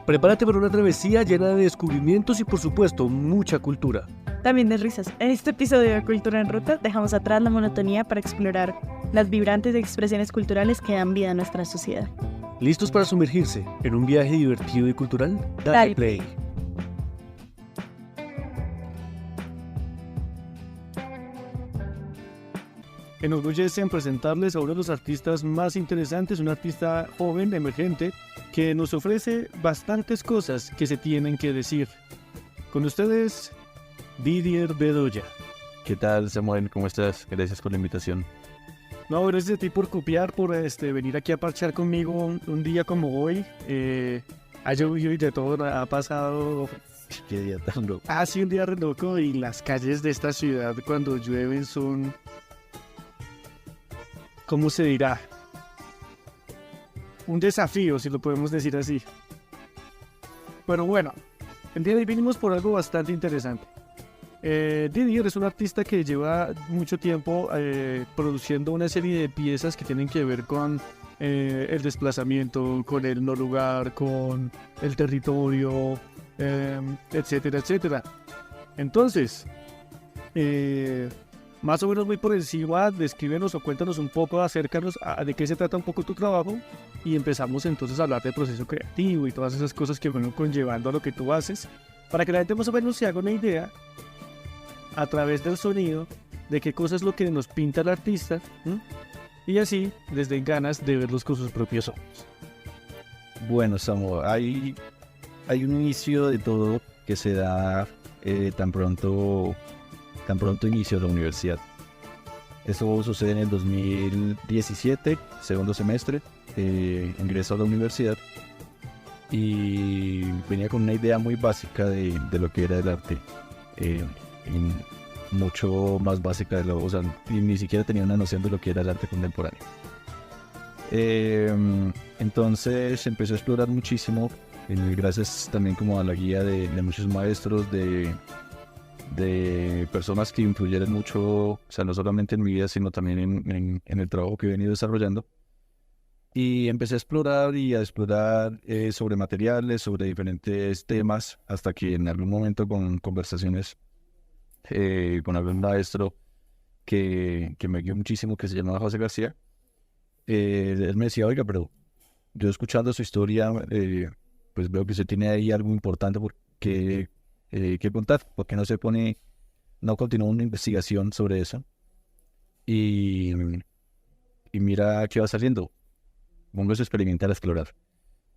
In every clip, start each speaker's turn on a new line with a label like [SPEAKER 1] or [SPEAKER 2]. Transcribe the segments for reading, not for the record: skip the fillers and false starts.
[SPEAKER 1] Prepárate para una travesía llena de descubrimientos y, por supuesto, mucha cultura.
[SPEAKER 2] También de risas. En este episodio de Cultura en Ruta dejamos atrás la monotonía para explorar las vibrantes expresiones culturales que dan vida a nuestra sociedad.
[SPEAKER 1] ¿Listos para sumergirse en un viaje divertido y cultural? Dale play. Me enorgullece en presentarles a uno de los artistas más interesantes, un artista joven, emergente, que nos ofrece bastantes cosas que se tienen que decir. Con ustedes, Didier Bedoya.
[SPEAKER 3] ¿Qué tal, Samuel? ¿Cómo estás? Gracias por la invitación.
[SPEAKER 1] No, gracias a ti por copiar, por venir aquí a parchar conmigo un día como hoy. Ha llovido y de todo, ha pasado.
[SPEAKER 3] Qué día tan loco.
[SPEAKER 1] Ha sido un día re loco y las calles de esta ciudad cuando llueven son... ¿Cómo se dirá? Un desafío, si lo podemos decir así. Pero bueno, el día de hoy vinimos por algo bastante interesante. Didier es un artista que lleva mucho tiempo produciendo una serie de piezas que tienen que ver con el desplazamiento, con el no lugar, con el territorio, etcétera, etcétera. Entonces, más o menos muy por encima, descríbenos o cuéntanos un poco, acércanos de qué se trata un poco tu trabajo y empezamos entonces a hablar del proceso creativo y todas esas cosas que fueron conllevando a lo que tú haces, para que la gente más o menos se haga una idea a través del sonido de qué cosa es lo que nos pinta el artista, y así les den ganas de verlos con sus propios ojos.
[SPEAKER 3] Bueno, Samuel, hay un inicio de todo que se da tan pronto inicio la universidad. Eso sucede en el 2017, segundo semestre, ingreso a la universidad y venía con una idea muy básica de lo que era el arte, y mucho más básica o sea, ni siquiera tenía una noción de lo que era el arte contemporáneo. Entonces empecé a explorar muchísimo, gracias también como a la guía de muchos maestros, de personas que influyeron mucho, o sea, no solamente en mi vida, sino también en el trabajo que he venido desarrollando. Y empecé a explorar sobre materiales, sobre diferentes temas, hasta que en algún momento con conversaciones con algún maestro que me guió muchísimo, que se llamaba José García, él me decía, oiga, pero yo escuchando su historia, pues veo que usted tiene ahí algo importante que contar, porque no continúa una investigación sobre eso y mira qué va saliendo, póngase a experimentar, a explorar.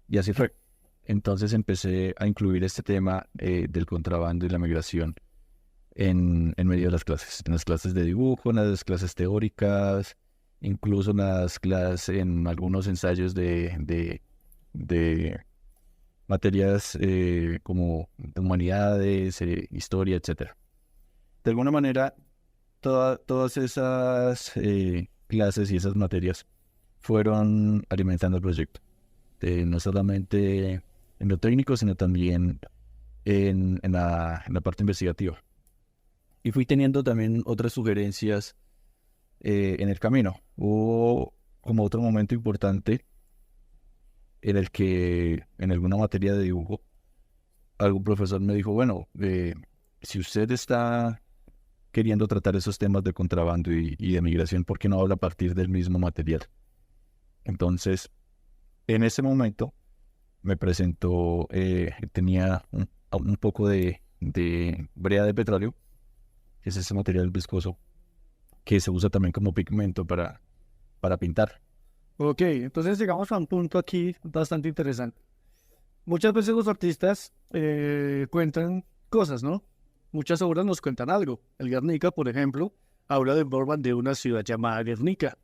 [SPEAKER 3] Y así fue. Entonces empecé a incluir este tema del contrabando y la migración en medio de las clases, en las clases de dibujo, en las clases teóricas, incluso en algunos ensayos de materias como de humanidades, historia, etc. De alguna manera, todas esas clases y esas materias fueron alimentando el proyecto, no solamente en lo técnico, sino también en la parte investigativa. Y fui teniendo también otras sugerencias en el camino. Hubo como otro momento importante en el que en alguna materia de dibujo algún profesor me dijo, bueno, si usted está queriendo tratar esos temas de contrabando y de migración, ¿por qué no habla a partir del mismo material? Entonces, en ese momento me presentó, tenía un poco de brea de petróleo, que es ese material viscoso que se usa también como pigmento para pintar.
[SPEAKER 1] Ok, entonces llegamos a un punto aquí bastante interesante. Muchas veces los artistas cuentan cosas, ¿no? Muchas obras nos cuentan algo. El Guernica, por ejemplo, habla de Borman, de una ciudad llamada Guernica.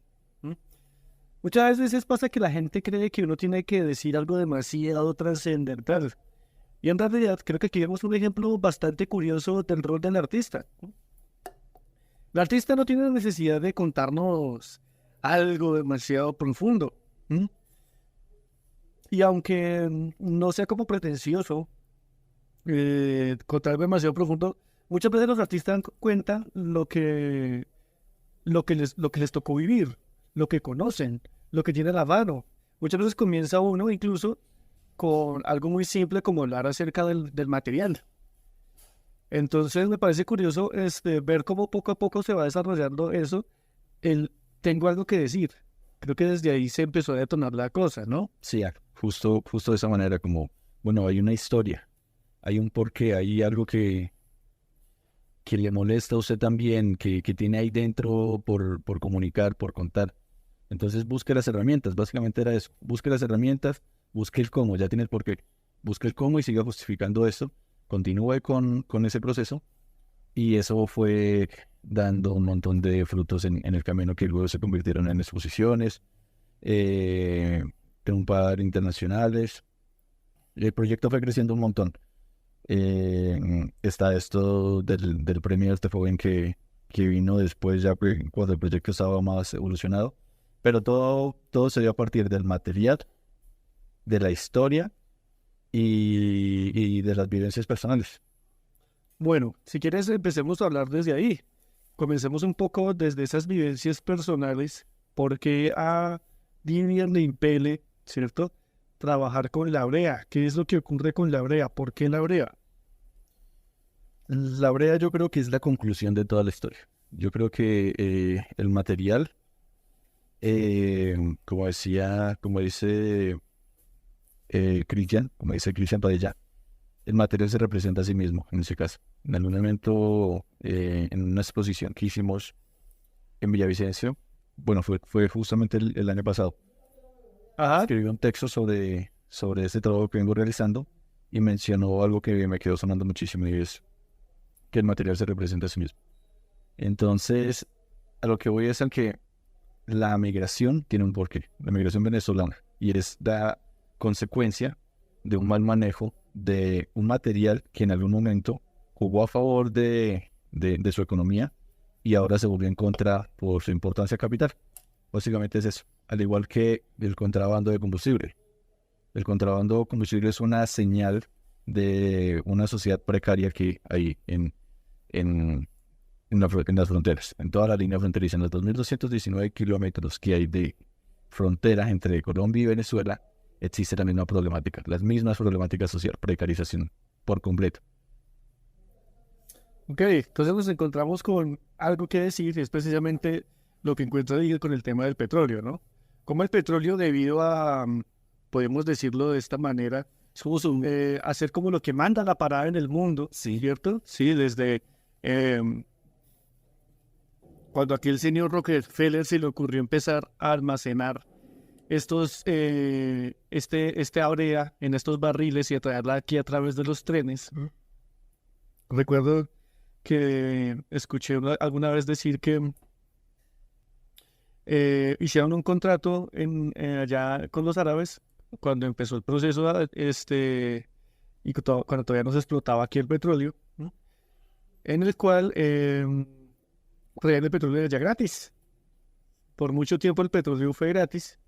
[SPEAKER 1] Muchas veces pasa que la gente cree que uno tiene que decir algo demasiado trascendental. Y en realidad creo que aquí vemos un ejemplo bastante curioso del rol del artista. El artista no tiene la necesidad de contarnos algo demasiado profundo. Y aunque no sea como pretencioso contar algo demasiado profundo, muchas veces los artistas cuentan lo que les tocó vivir, lo que conocen, lo que tiene a la mano. Muchas veces comienza uno incluso con algo muy simple como hablar acerca del material. Entonces me parece curioso ver cómo poco a poco se va desarrollando eso. El tengo algo que decir. Creo que desde ahí se empezó a detonar la cosa, ¿no?
[SPEAKER 3] Sí, justo de esa manera, como, bueno, hay una historia, hay un porqué, hay algo que le molesta a usted también, que tiene ahí dentro por comunicar, por contar. Entonces busque las herramientas, básicamente era eso, busque las herramientas, busque el cómo, ya tiene el porqué, busque el cómo y siga justificando esto, continúe con ese proceso y eso fue dando un montón de frutos en el camino que luego se convirtieron en exposiciones, en un par internacionales. El proyecto fue creciendo un montón. Está esto del premio de este joven que vino después, ya cuando el proyecto estaba más evolucionado. Pero todo se dio a partir del material, de la historia y de las vivencias personales.
[SPEAKER 1] Bueno, si quieres empecemos a hablar desde ahí. Comencemos un poco desde esas vivencias personales, porque a Didier le impele, ¿cierto? Trabajar con la brea. ¿Qué es lo que ocurre con la brea? ¿Por qué la brea?
[SPEAKER 3] La brea yo creo que es la conclusión de toda la historia. Yo creo que el material, como dice Cristian Padilla, el material se representa a sí mismo, en ese caso. En algún momento, en una exposición que hicimos en Villavicencio, bueno, fue justamente el año pasado,
[SPEAKER 1] Ajá.
[SPEAKER 3] escribí un texto sobre este trabajo que vengo realizando y mencionó algo que me quedó sonando muchísimo y es que el material se representa a sí mismo. Entonces, a lo que voy es al que la migración tiene un porqué, la migración venezolana, y es la consecuencia de un mal manejo de un material que en algún momento jugó a favor de su economía y ahora se volvió en contra por su importancia capital. Básicamente es eso, al igual que el contrabando de combustible. El contrabando de combustible es una señal de una sociedad precaria que hay en las fronteras, en toda la línea fronteriza, en los 2.219 kilómetros que hay de frontera entre Colombia y Venezuela, existe la misma problemática, las mismas problemáticas social, precarización por completo.
[SPEAKER 1] Ok, entonces nos encontramos con algo que decir, y es precisamente lo que encuentra Digger con el tema del petróleo, ¿no? Como el petróleo, debido a, podemos decirlo de esta manera, es como hacer como lo que manda la parada en el mundo,
[SPEAKER 3] Sí.
[SPEAKER 1] ¿cierto? Sí, desde cuando aquí el señor Rockefeller se le ocurrió empezar a almacenar este brea en estos barriles y a traerla aquí a través de los trenes. Recuerdo que escuché alguna vez decir que hicieron un contrato allá con los árabes cuando empezó el proceso y cuando todavía no se explotaba aquí el petróleo, ¿no? En el cual traían el petróleo de allá gratis. Por mucho tiempo el petróleo fue gratis,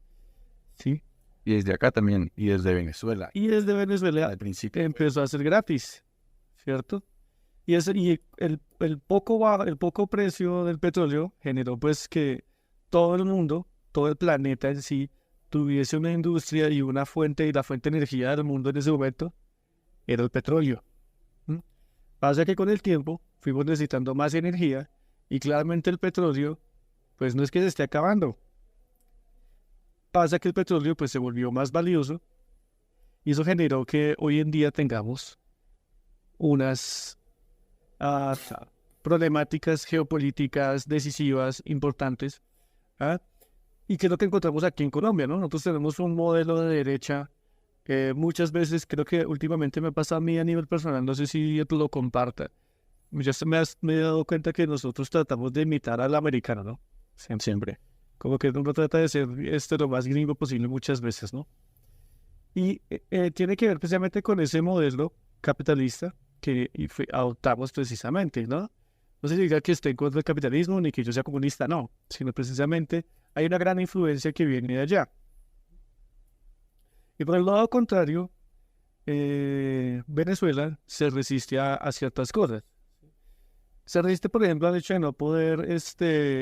[SPEAKER 1] ¿sí?
[SPEAKER 3] Y desde acá también, y desde Venezuela.
[SPEAKER 1] Y desde Venezuela
[SPEAKER 3] Al principio.
[SPEAKER 1] empezó a ser gratis, ¿cierto? Y el poco precio del petróleo generó pues que todo el mundo, todo el planeta en sí, tuviese una industria y una fuente, y la fuente de energía del mundo en ese momento era el petróleo. ¿Mm? Pasa que con el tiempo fuimos necesitando más energía y claramente el petróleo pues no es que se esté acabando. Pasa que el petróleo pues se volvió más valioso y eso generó que hoy en día tengamos unas problemáticas geopolíticas decisivas, importantes, ¿ah? Y que es lo que encontramos aquí en Colombia, ¿no? Nosotros tenemos un modelo de derecha que muchas veces, creo que últimamente me pasa a mí a nivel personal, no sé si tú lo comparta. Me he dado cuenta que nosotros tratamos de imitar al americano, ¿no? Siempre. Como que uno trata de ser lo más gringo posible muchas veces, ¿no? Y tiene que ver precisamente con ese modelo capitalista que adoptamos precisamente, ¿no? No significa que esté en contra del capitalismo ni que yo sea comunista, no, sino precisamente hay una gran influencia que viene de allá. Y por el lado contrario, Venezuela se resiste a ciertas cosas. Se resiste, por ejemplo, al hecho de no poder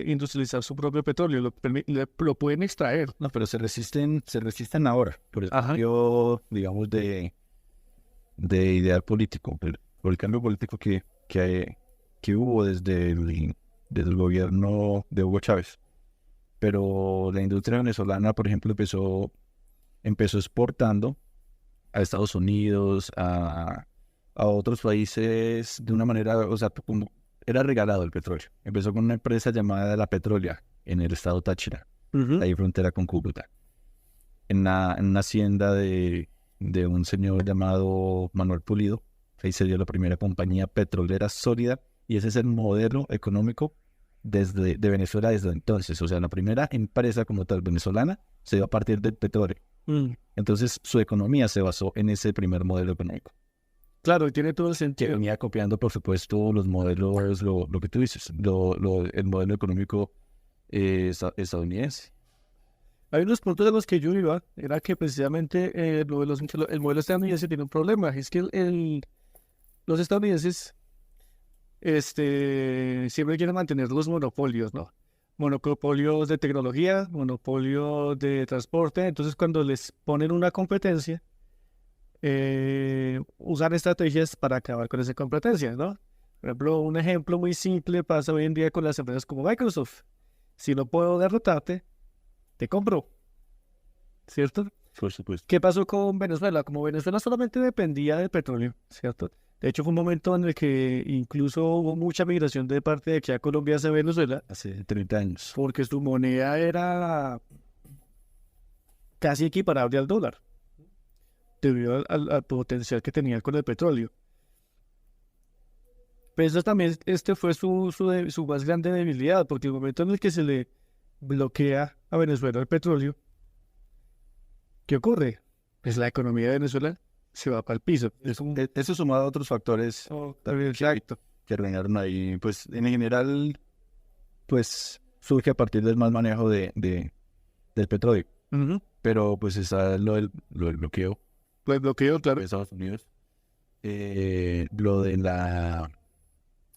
[SPEAKER 1] industrializar su propio petróleo. Lo pueden extraer.
[SPEAKER 3] No, pero se resisten ahora, por el
[SPEAKER 1] Ajá.
[SPEAKER 3] cambio, digamos, de ideal político, por el cambio político que hubo desde el gobierno de Hugo Chávez. Pero la industria venezolana, por ejemplo, empezó exportando a Estados Unidos, a otros países de una manera, o sea, como era regalado el petróleo. Empezó con una empresa llamada La Petrolia en el estado Táchira, ahí frontera con Cúcuta, en una hacienda de un señor llamado Manuel Pulido. Ahí se dio la primera compañía petrolera sólida y ese es el modelo económico de Venezuela desde entonces. O sea, la primera empresa como tal venezolana se dio a partir del petróleo. Entonces su economía se basó en ese primer modelo económico.
[SPEAKER 1] Claro, y tiene todo el
[SPEAKER 3] Que
[SPEAKER 1] sentido.
[SPEAKER 3] venía copiando, por supuesto, los modelos, lo que tú dices, el modelo económico estadounidense.
[SPEAKER 1] Hay unos puntos de los que yo iba, era que precisamente el modelo estadounidense tiene un problema. Es que los estadounidenses siempre quieren mantener los monopolios, ¿no? Monopolios de tecnología, monopolios de transporte. Entonces, cuando les ponen una competencia, usan estrategias para acabar con esa competencia, ¿no? Por ejemplo, un ejemplo muy simple pasa hoy en día con las empresas como Microsoft. Si no puedo derrotarte, te compro, ¿cierto?
[SPEAKER 3] Por supuesto.
[SPEAKER 1] ¿Qué pasó con Venezuela? Como Venezuela solamente dependía del petróleo, ¿cierto? De hecho, fue un momento en el que incluso hubo mucha migración de parte de aquí a Colombia hacia Venezuela,
[SPEAKER 3] Hace 30 años.
[SPEAKER 1] porque su moneda era casi equiparable al dólar, debido al potencial que tenía con el petróleo. Pero eso también fue su más grande debilidad, porque el momento en el que se le bloquea a Venezuela el petróleo, ¿qué ocurre? Pues la economía de Venezuela se va para el piso.
[SPEAKER 3] Eso sumado a otros factores
[SPEAKER 1] Exacto.
[SPEAKER 3] que reinaron ahí, pues en general, pues surge a partir del mal manejo del petróleo.
[SPEAKER 1] Ujú.
[SPEAKER 3] Pero pues está lo del bloqueo
[SPEAKER 1] Pues bloqueo,
[SPEAKER 3] de
[SPEAKER 1] claro.
[SPEAKER 3] Estados Unidos,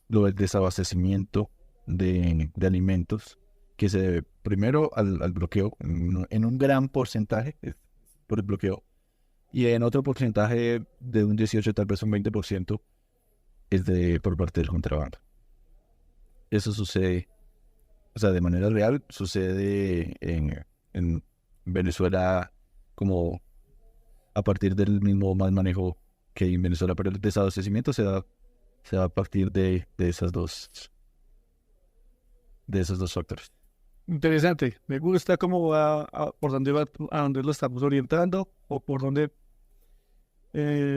[SPEAKER 3] lo del desabastecimiento de alimentos, que se debe primero al bloqueo, en un gran porcentaje por el bloqueo, y en otro porcentaje de un 18, tal vez un 20%, es por parte del contrabando. Eso sucede, o sea, de manera real, sucede en Venezuela como a partir del mismo mal manejo que hay en Venezuela, pero el desabastecimiento se da a partir de esos dos factores.
[SPEAKER 1] Interesante. Me gusta cómo va, por dónde va, a dónde lo estamos orientando o por dónde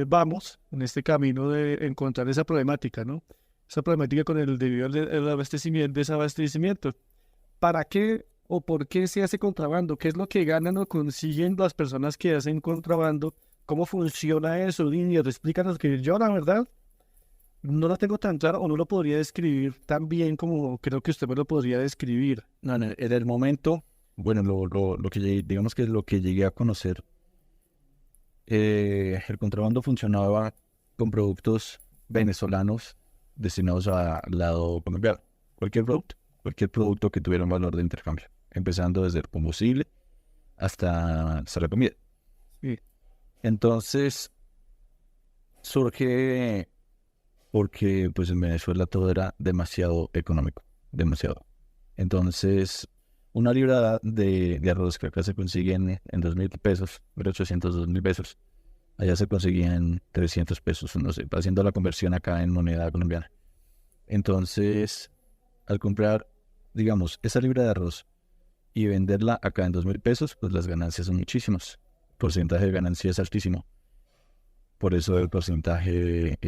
[SPEAKER 1] vamos en este camino de encontrar esa problemática, ¿no? Esa problemática con el debido al abastecimiento, desabastecimiento. ¿Para qué o por qué se hace contrabando? ¿Qué es lo que ganan o consiguen las personas que hacen contrabando? ¿Cómo funciona eso, Lidia? Explícanos, que yo, la verdad, no la tengo tan clara o no lo podría describir tan bien como creo que usted me lo podría describir.
[SPEAKER 3] No, en el momento, bueno, lo que digamos que lo que llegué a conocer, el contrabando funcionaba con productos venezolanos destinados al lado colombiano. Cualquier producto que tuviera un valor de intercambio, empezando desde el combustible hasta la comida.
[SPEAKER 1] Sí.
[SPEAKER 3] Entonces, surge porque pues en Venezuela todo era demasiado económico, demasiado. Entonces, una libra de arroz que acá se consigue en 2.000 pesos, 1.800, 2.000 pesos, allá se conseguían 300 pesos, no sé, haciendo la conversión acá en moneda colombiana. Entonces, al comprar, digamos, esa libra de arroz y venderla acá en 2.000 pesos, pues las ganancias son muchísimas. El porcentaje de ganancia es altísimo. Por eso el porcentaje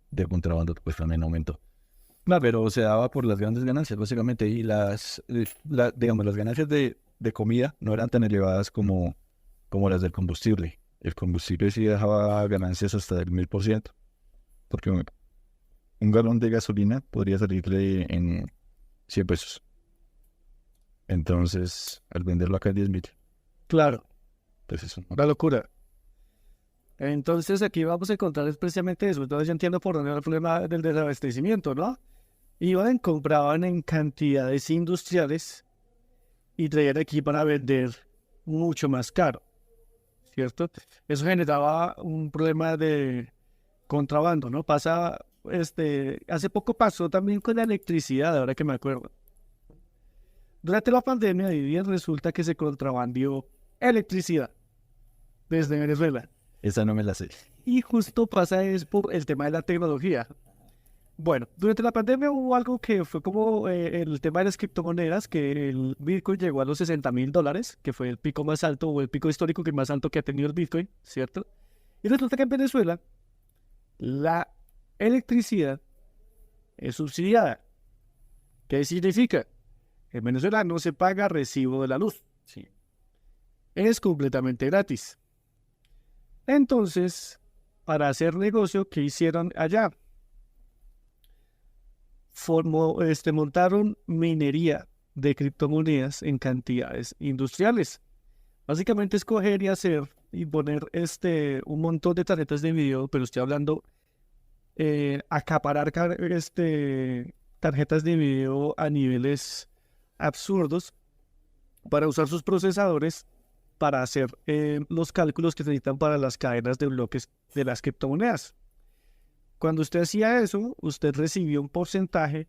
[SPEAKER 3] de contrabando pues también aumentó. No, pero se daba por las grandes ganancias, básicamente, y digamos, las ganancias de comida no eran tan elevadas como las del combustible. El combustible sí dejaba ganancias hasta del 1.000%, porque un galón de gasolina podría salirle en 100 pesos. Entonces, al venderlo acá en 10.000,
[SPEAKER 1] Claro,
[SPEAKER 3] pues eso.
[SPEAKER 1] una locura. Entonces aquí vamos a encontrar precisamente eso. Entonces yo entiendo por dónde va el problema del desabastecimiento, ¿no? Iban, compraban en cantidades industriales y traían aquí para vender mucho más caro, ¿cierto? Eso generaba un problema de contrabando, ¿no? Hace poco pasó también con la electricidad, ahora que me acuerdo. Durante la pandemia, y bien resulta que se contrabandió electricidad desde Venezuela.
[SPEAKER 3] Esa no me la sé.
[SPEAKER 1] Y justo pasa es por el tema de la tecnología. Bueno, durante la pandemia hubo algo que fue como el tema de las criptomonedas, que el Bitcoin llegó a los $60,000, que fue el pico más alto o el pico histórico que más alto que ha tenido el Bitcoin, ¿cierto? Y resulta que en Venezuela la electricidad es subsidiada. ¿Qué significa? En Venezuela no se paga recibo de la luz.
[SPEAKER 3] Sí.
[SPEAKER 1] Es completamente gratis. Entonces, para hacer negocio, ¿qué hicieron allá? Montaron minería de criptomonedas en cantidades industriales. Básicamente escoger y hacer y poner un montón de tarjetas de video, pero estoy hablando acaparar tarjetas de video a niveles absurdos para usar sus procesadores para hacer los cálculos que se necesitan para las cadenas de bloques de las criptomonedas. Cuando usted hacía eso, usted recibió un porcentaje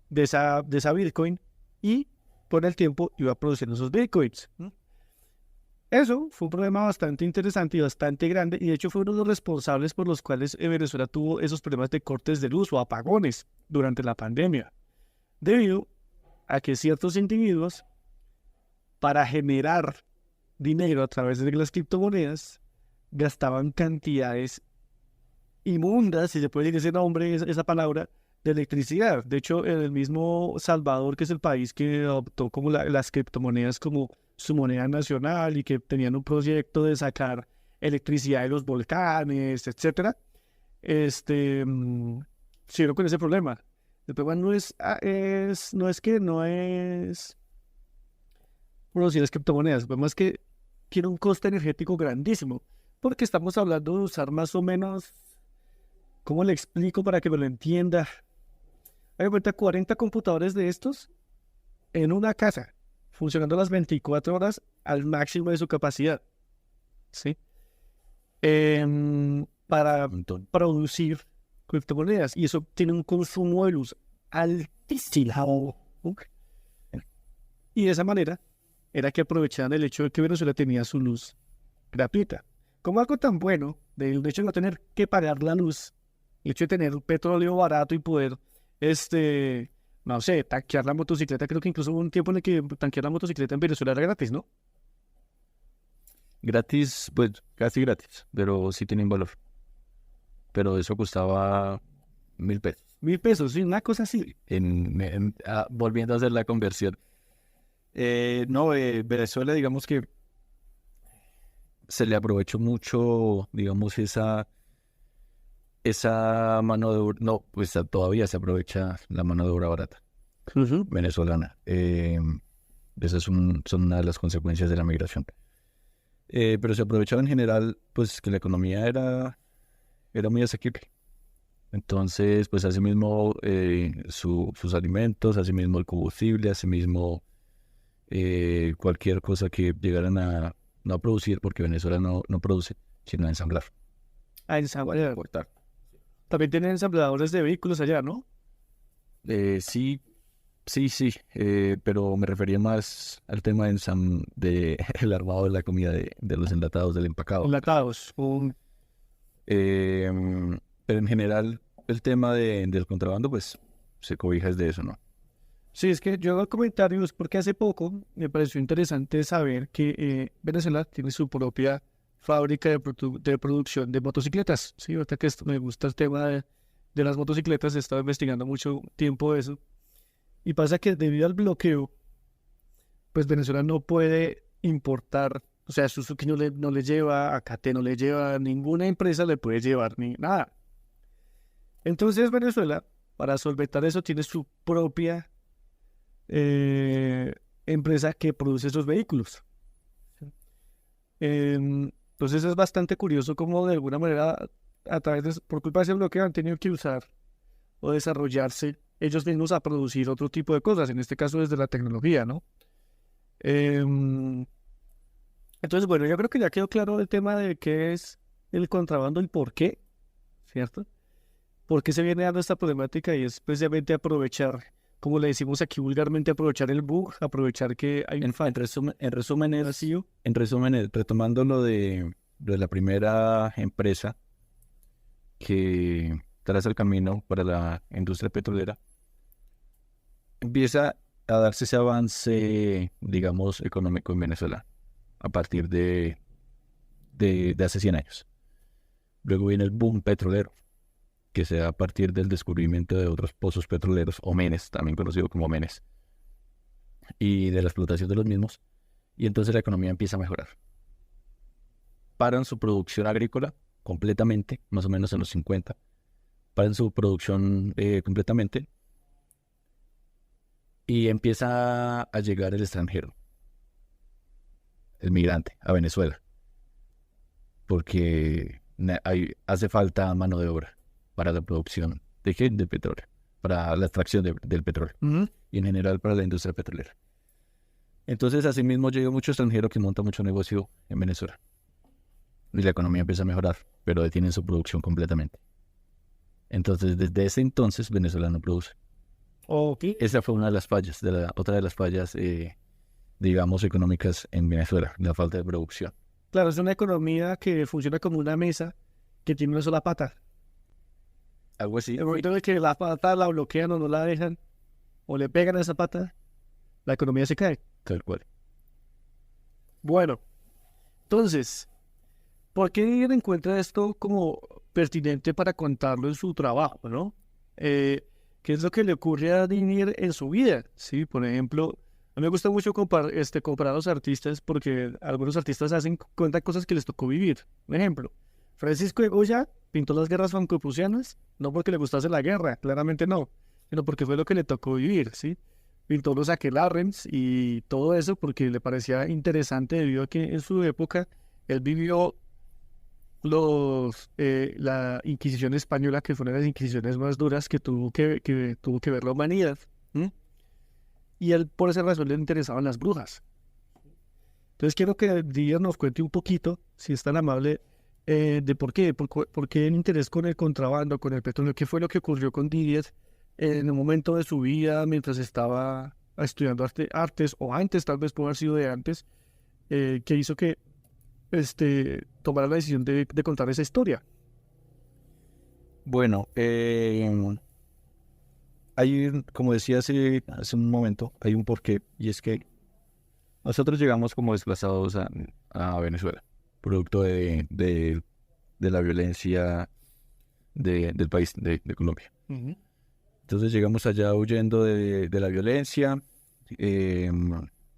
[SPEAKER 1] de esa Bitcoin y con el tiempo iba produciendo esos Bitcoins. Eso fue un problema bastante interesante y bastante grande, y de hecho fue uno de los responsables por los cuales Venezuela tuvo esos problemas de cortes de luz o apagones durante la pandemia, debido a que ciertos individuos, para generar dinero a través de las criptomonedas, gastaban cantidades inmundas, si se puede decir ese nombre, esa palabra, de electricidad. De hecho, en el mismo Salvador, que es el país que adoptó como las criptomonedas como su moneda nacional y que tenían un proyecto de sacar electricidad de los volcanes, etcétera, siguieron con ese problema. El problema no es producir las criptomonedas, el problema es que tiene un coste energético grandísimo, porque estamos hablando de usar más o menos, ¿cómo le explico para que me lo entienda? Hay cuenta 40 computadores de estos en una casa, funcionando las 24 horas al máximo de su capacidad, ¿sí? Para producir criptomonedas, y eso tiene un consumo de luz altísimo. Y de esa manera era que aprovechaban el hecho de que Venezuela tenía su luz gratuita. Como algo tan bueno, del hecho de no tener que pagar la luz, el hecho de tener petróleo barato y poder, no sé, tanquear la motocicleta. Creo que incluso hubo un tiempo en el que tanquear la motocicleta en Venezuela era gratis, ¿no?
[SPEAKER 3] Gratis, pues casi gratis, pero sí tienen valor. Pero eso costaba 1.000 pesos.
[SPEAKER 1] 1.000 pesos, sí, una cosa así.
[SPEAKER 3] Volviendo a hacer la conversión. Venezuela, digamos que se le aprovechó mucho, digamos, esa mano de obra. No, pues todavía se aprovecha la mano de obra barata venezolana. Esas son una de las consecuencias de la migración. Pero se aprovechaba en general, pues que la economía era muy asequible. Entonces, pues asimismo sus alimentos, asimismo el combustible, asimismo cualquier cosa que llegaran a no producir, porque Venezuela no produce, sino a ensamblar.
[SPEAKER 1] A ensamblar. También tienen ensambladores de vehículos allá, ¿no?
[SPEAKER 3] Sí, pero me refería más al tema de el armado de la comida, de los enlatados, del empacado.
[SPEAKER 1] Enlatados.
[SPEAKER 3] Pero en general, el tema del contrabando, pues, se cobija de eso, ¿no?
[SPEAKER 1] Sí, es que yo hago el comentario es porque hace poco me pareció interesante saber que Venezuela tiene su propia fábrica de producción de motocicletas. Sí, ahorita que me gusta el tema de las motocicletas, he estado investigando mucho tiempo eso. Y pasa que debido al bloqueo, pues Venezuela no puede importar, o sea, Suzuki no le lleva, AKT no le lleva, ninguna empresa le puede llevar ni nada. Entonces Venezuela, para solventar eso, tiene su propia empresa que produce esos vehículos. Entonces es bastante curioso cómo de alguna manera, por culpa de ese bloqueo, han tenido que usar o desarrollarse ellos mismos a producir otro tipo de cosas, en este caso desde la tecnología, ¿no? Em, entonces, bueno, yo creo que ya quedó claro el tema de qué es el contrabando, el por qué, ¿cierto? ¿Por qué se viene dando esta problemática? Y es precisamente aprovechar, como le decimos aquí vulgarmente, aprovechar el bug, aprovechar que hay un vacío.
[SPEAKER 3] En resumen, retomando lo de la primera empresa que traza el camino para la industria petrolera, empieza a darse ese avance, digamos, económico en Venezuela a partir de hace 100 años. Luego viene el boom petrolero, que se da a partir del descubrimiento de otros pozos petroleros, o menes, también conocido como menes, y de la explotación de los mismos, y entonces la economía empieza a mejorar. Paran su producción agrícola completamente, más o menos en los 50, paran su producción completamente, y empieza a llegar el extranjero, el migrante, a Venezuela, porque hace falta mano de obra para la producción de petróleo, para la extracción del petróleo y en general para la industria petrolera. Entonces, asimismo, llega mucho extranjero que monta mucho negocio en Venezuela y la economía empieza a mejorar, pero detienen su producción completamente. Entonces, desde ese entonces, Venezuela no produce.
[SPEAKER 1] Ok.
[SPEAKER 3] Esa fue una de las fallas, otra de las fallas, digamos, económicas en Venezuela, la falta de producción.
[SPEAKER 1] Claro, es una economía que funciona como una mesa que tiene una sola pata.
[SPEAKER 3] Algo así.
[SPEAKER 1] El momento en el que la pata la bloquean o no la dejan, o le pegan a esa pata, la economía se cae.
[SPEAKER 3] Tal cual.
[SPEAKER 1] Bueno, entonces, ¿por qué Didier encuentra esto como pertinente para contarlo en su trabajo, ¿no? ¿Qué es lo que le ocurre a Didier en su vida? Sí, por ejemplo, a mí me gusta mucho comparar a los artistas porque algunos artistas cuentan cosas que les tocó vivir. Un ejemplo, Francisco de Goya pintó las guerras franco-prusianas, no porque le gustase la guerra, claramente no, sino porque fue lo que le tocó vivir, ¿sí? Pintó los aquelarres y todo eso porque le parecía interesante debido a que en su época él vivió la Inquisición española, que fue una de las inquisiciones más duras que tuvo que ver la humanidad. Y él por esa razón le interesaban las brujas. Entonces quiero que Didier nos cuente un poquito, si es tan amable, de por qué el interés con el contrabando, con el petróleo, qué fue lo que ocurrió con Didier en un momento de su vida mientras estaba estudiando artes, o antes, tal vez pudo haber sido de antes, que hizo que tomara la decisión de contar esa historia.
[SPEAKER 3] Bueno, como decía hace un momento, hay un porqué, y es que nosotros llegamos como desplazados a Venezuela, producto de la violencia del país, de Colombia. Entonces llegamos allá huyendo de la violencia,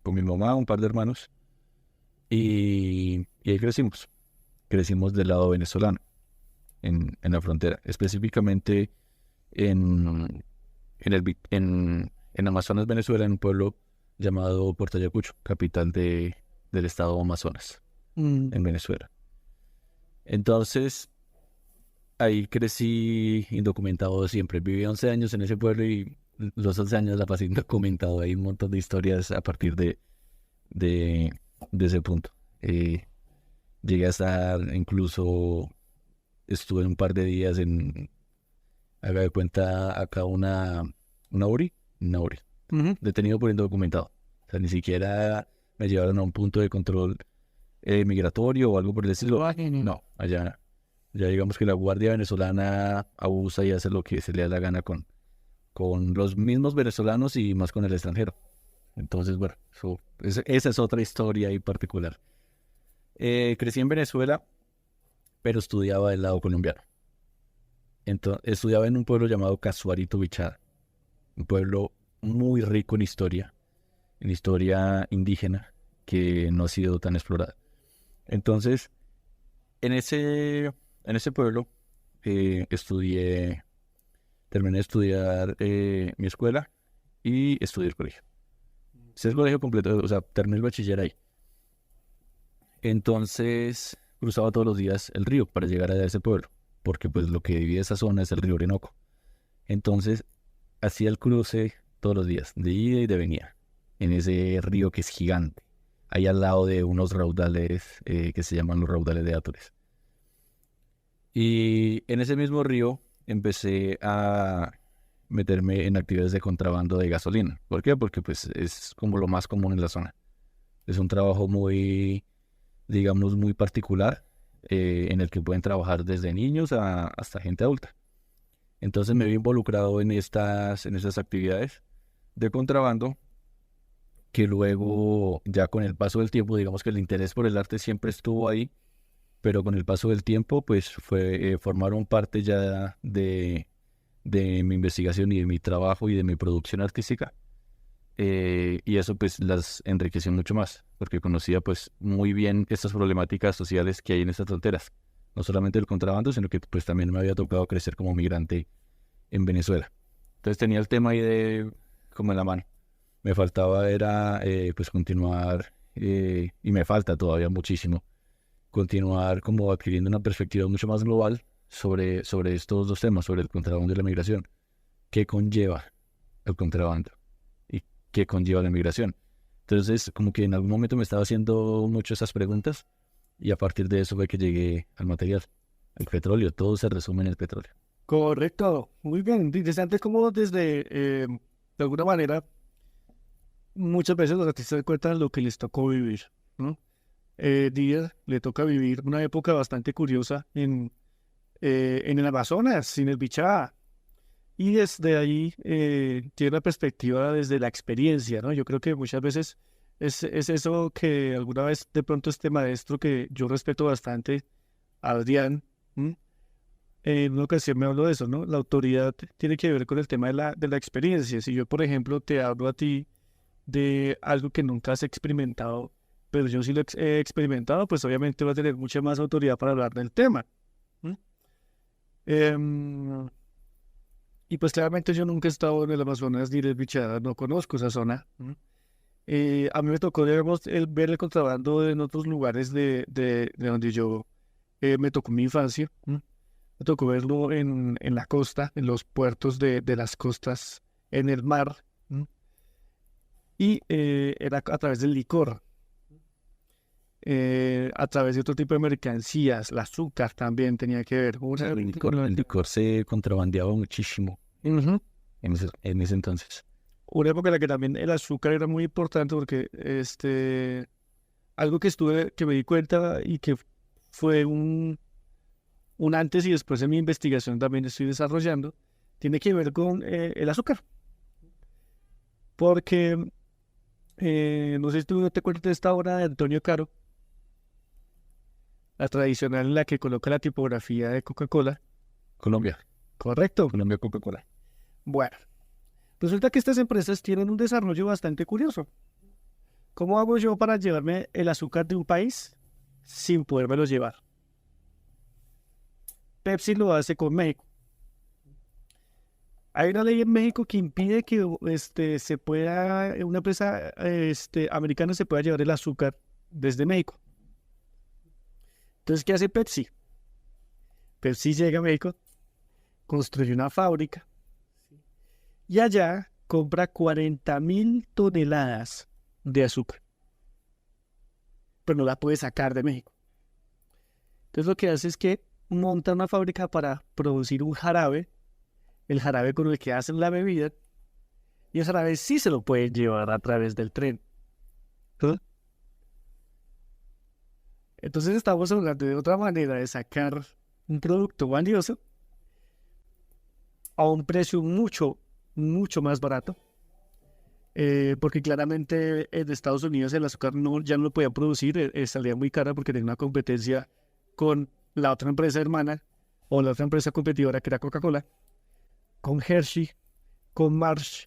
[SPEAKER 3] con mi mamá, un par de hermanos, y ahí crecimos. Crecimos del lado venezolano, en la frontera, específicamente en Amazonas, Venezuela, en un pueblo llamado Puerto Ayacucho, capital del estado Amazonas, en Venezuela. Entonces, ahí crecí indocumentado siempre. Viví 11 años en ese pueblo y los 11 años la pasé indocumentado. Hay un montón de historias a partir de ese punto. Llegué a estar, incluso estuve un par de días haga de cuenta, acá una URI, detenido por indocumentado. O sea, ni siquiera me llevaron a un punto de control migratorio o algo por el estilo. No, allá ya digamos que la Guardia Venezolana abusa y hace lo que se le da la gana con los mismos venezolanos y más con el extranjero. Entonces, bueno, esa es otra historia ahí particular. Crecí en Venezuela, pero estudiaba del lado colombiano. Entonces, estudiaba en un pueblo llamado Casuarito Bichada, un pueblo muy rico en historia indígena que no ha sido tan explorada. Entonces, en ese pueblo terminé de estudiar mi escuela y estudié el colegio. Hice el colegio completo, o sea, terminé el bachiller ahí. Entonces, cruzaba todos los días el río para llegar a ese pueblo, porque pues lo que divide esa zona es el río Orinoco. Entonces, hacía el cruce todos los días, de ida y de venida, en ese río que es gigante, ahí al lado de unos raudales que se llaman los raudales de Atures. Y en ese mismo río empecé a meterme en actividades de contrabando de gasolina. ¿Por qué? Porque pues es como lo más común en la zona. Es un trabajo muy, digamos, muy particular, en el que pueden trabajar desde niños hasta gente adulta. Entonces me vi involucrado en esas actividades de contrabando, que luego, ya con el paso del tiempo, digamos que el interés por el arte siempre estuvo ahí, pero con el paso del tiempo, pues formaron parte ya de mi investigación y de mi trabajo y de mi producción artística. Y eso pues las enriqueció mucho más, porque conocía pues muy bien estas problemáticas sociales que hay en estas fronteras. No solamente el contrabando, sino que pues también me había tocado crecer como migrante en Venezuela. Entonces tenía el tema ahí como en la mano. Me faltaba era pues continuar, y me falta todavía muchísimo, continuar como adquiriendo una perspectiva mucho más global sobre estos dos temas, sobre el contrabando y la migración. ¿Qué conlleva el contrabando? ¿Y qué conlleva la migración? Entonces, como que en algún momento me estaba haciendo mucho esas preguntas, y a partir de eso fue que llegué al material, al petróleo. Todo se resume en el petróleo.
[SPEAKER 1] Correcto, muy bien. Interesante como desde, de alguna manera, muchas veces los artistas cuentan lo que les tocó vivir, ¿no? Díaz le toca vivir una época bastante curiosa en el Amazonas, en el Bichá, y desde ahí tiene una perspectiva desde la experiencia, ¿no? Yo creo que muchas veces es eso que alguna vez de pronto este maestro que yo respeto bastante, Adrián, ¿m? En una ocasión me habló de eso, ¿no? La autoridad tiene que ver con el tema de la experiencia. Si yo, por ejemplo, te hablo a ti de algo que nunca has experimentado, pero yo sí lo he experimentado, pues obviamente va a tener mucha más autoridad para hablar del tema. ¿M? Em, y pues claramente yo nunca he estado en el Amazonas ni en el Bichada, no conozco esa zona. ¿M? A mí me tocó, digamos, ver el contrabando en otros lugares de donde yo me tocó mi infancia. ¿M? Me tocó verlo en la costa, en los puertos de las costas, en el mar. ¿M? Y era a través del licor, a través de otro tipo de mercancías. El azúcar también tenía que ver.
[SPEAKER 3] El licor se contrabandeaba muchísimo
[SPEAKER 1] Ujú.
[SPEAKER 3] en ese entonces.
[SPEAKER 1] Una época en la que también el azúcar era muy importante porque algo que me di cuenta y que fue un antes y después de mi investigación también estoy desarrollando, tiene que ver con el azúcar. Porque no sé si tú no te acuerdas de esta obra de Antonio Caro, la tradicional en la que coloca la tipografía de Coca-Cola.
[SPEAKER 3] Colombia,
[SPEAKER 1] Correcto.
[SPEAKER 3] Colombia, Coca-Cola.
[SPEAKER 1] Bueno, resulta que estas empresas tienen un desarrollo bastante curioso. ¿Cómo hago yo para llevarme el azúcar de un país sin podérmelo llevar? Pepsi lo hace con México. Hay una ley en México que impide que una empresa americana se pueda llevar el azúcar desde México. Entonces, ¿qué hace Pepsi? Pepsi llega a México, construye una fábrica y allá compra 40.000 toneladas de azúcar, pero no la puede sacar de México. Entonces lo que hace es que monta una fábrica para producir un jarabe, el jarabe con el que hacen la bebida, y ese jarabe sí se lo pueden llevar a través del tren. ¿Ah? Entonces estamos hablando de otra manera de sacar un producto valioso a un precio mucho, mucho más barato. Porque claramente en Estados Unidos el azúcar ya no lo podía producir, salía muy cara porque tenía una competencia con la otra empresa hermana o la otra empresa competidora que era Coca-Cola, con Hershey, con Marsh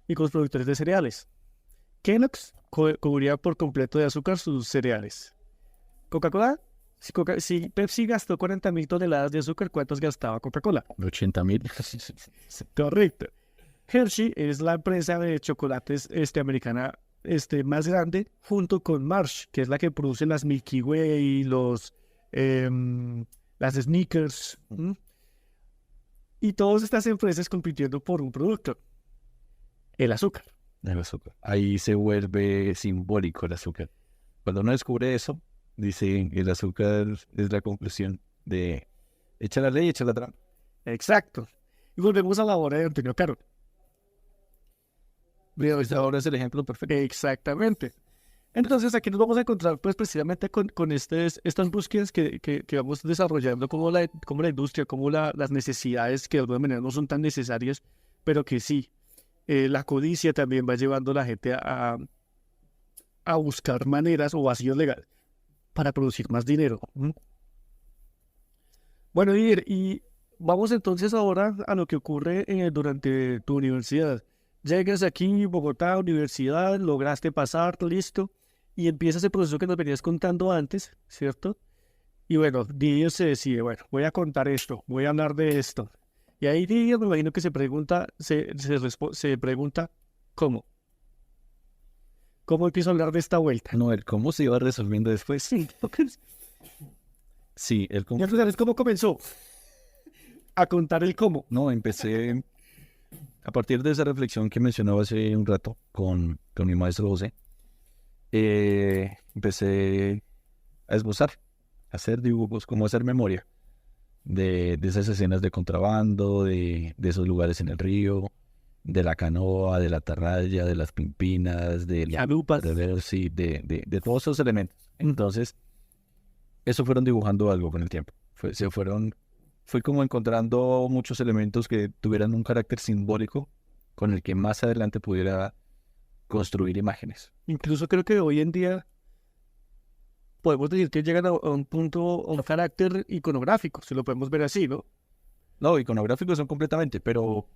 [SPEAKER 1] y con los productores de cereales. Kellogg's cubría por completo de azúcar sus cereales. Coca-Cola, si Pepsi gastó 40.000 toneladas de azúcar, ¿cuántos gastaba Coca-Cola?
[SPEAKER 3] 80.000.
[SPEAKER 1] Correcto. Hershey es la empresa de chocolates americana más grande, junto con Marsh, que es la que produce las Milky Way, las Snickers. Y todas estas empresas compitiendo por un producto, el azúcar.
[SPEAKER 3] El azúcar. Ahí se vuelve simbólico el azúcar. Cuando uno descubre eso, dice, el azúcar es la conclusión de echa la ley, echa la trampa.
[SPEAKER 1] Exacto. Y volvemos a la obra de Antonio Caro.
[SPEAKER 3] Ahora es el ejemplo perfecto.
[SPEAKER 1] Exactamente. Entonces aquí nos vamos a encontrar pues precisamente con estas búsquedas que vamos desarrollando como la industria, como las necesidades que de alguna manera no son tan necesarias, pero que sí. La codicia también va llevando a la gente a buscar maneras o vacíos legales para producir más dinero. Bueno, Didier, y vamos entonces ahora a lo que ocurre durante tu universidad. Llegas aquí, Bogotá, universidad, lograste pasar, listo, y empieza ese proceso que nos venías contando antes, ¿cierto? Y bueno, Didier se decide, bueno, voy a contar esto, voy a hablar de esto. Y ahí Didier me imagino que se pregunta, se pregunta, ¿cómo? ¿Cómo empiezo a hablar de esta vuelta?
[SPEAKER 3] No, el cómo se iba resolviendo después.
[SPEAKER 1] Sí,
[SPEAKER 3] Sí, el cómo.
[SPEAKER 1] ya tú sabes cómo comenzó a contar el cómo.
[SPEAKER 3] No, empecé a partir de esa reflexión que mencionaba hace un rato con mi maestro José. Empecé a esbozar, a hacer dibujos, como hacer memoria de esas escenas de contrabando, de esos lugares en el río, de la canoa, de la atarraya, de las pimpinas, de la
[SPEAKER 1] Chalupas.
[SPEAKER 3] sí, de todos esos elementos. Entonces, eso fueron dibujando algo con el tiempo. Fui como encontrando muchos elementos que tuvieran un carácter simbólico con el que más adelante pudiera construir imágenes.
[SPEAKER 1] Incluso creo que hoy en día podemos decir que llegan a un punto, a un carácter iconográfico, si lo podemos ver así, ¿no?
[SPEAKER 3] No, iconográficos son completamente, pero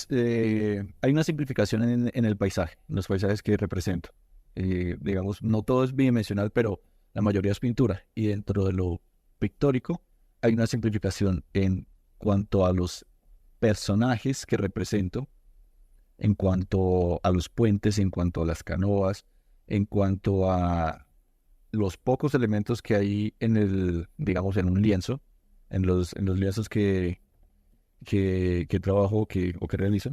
[SPEAKER 3] hay una simplificación en el paisaje, en los paisajes que represento. Digamos, no todo es bidimensional, pero la mayoría es pintura. Y dentro de lo pictórico hay una simplificación en cuanto a los personajes que represento, en cuanto a los puentes, en cuanto a las canoas, en cuanto a los pocos elementos que hay digamos, en un lienzo, en los lienzos que trabajo o que realizo.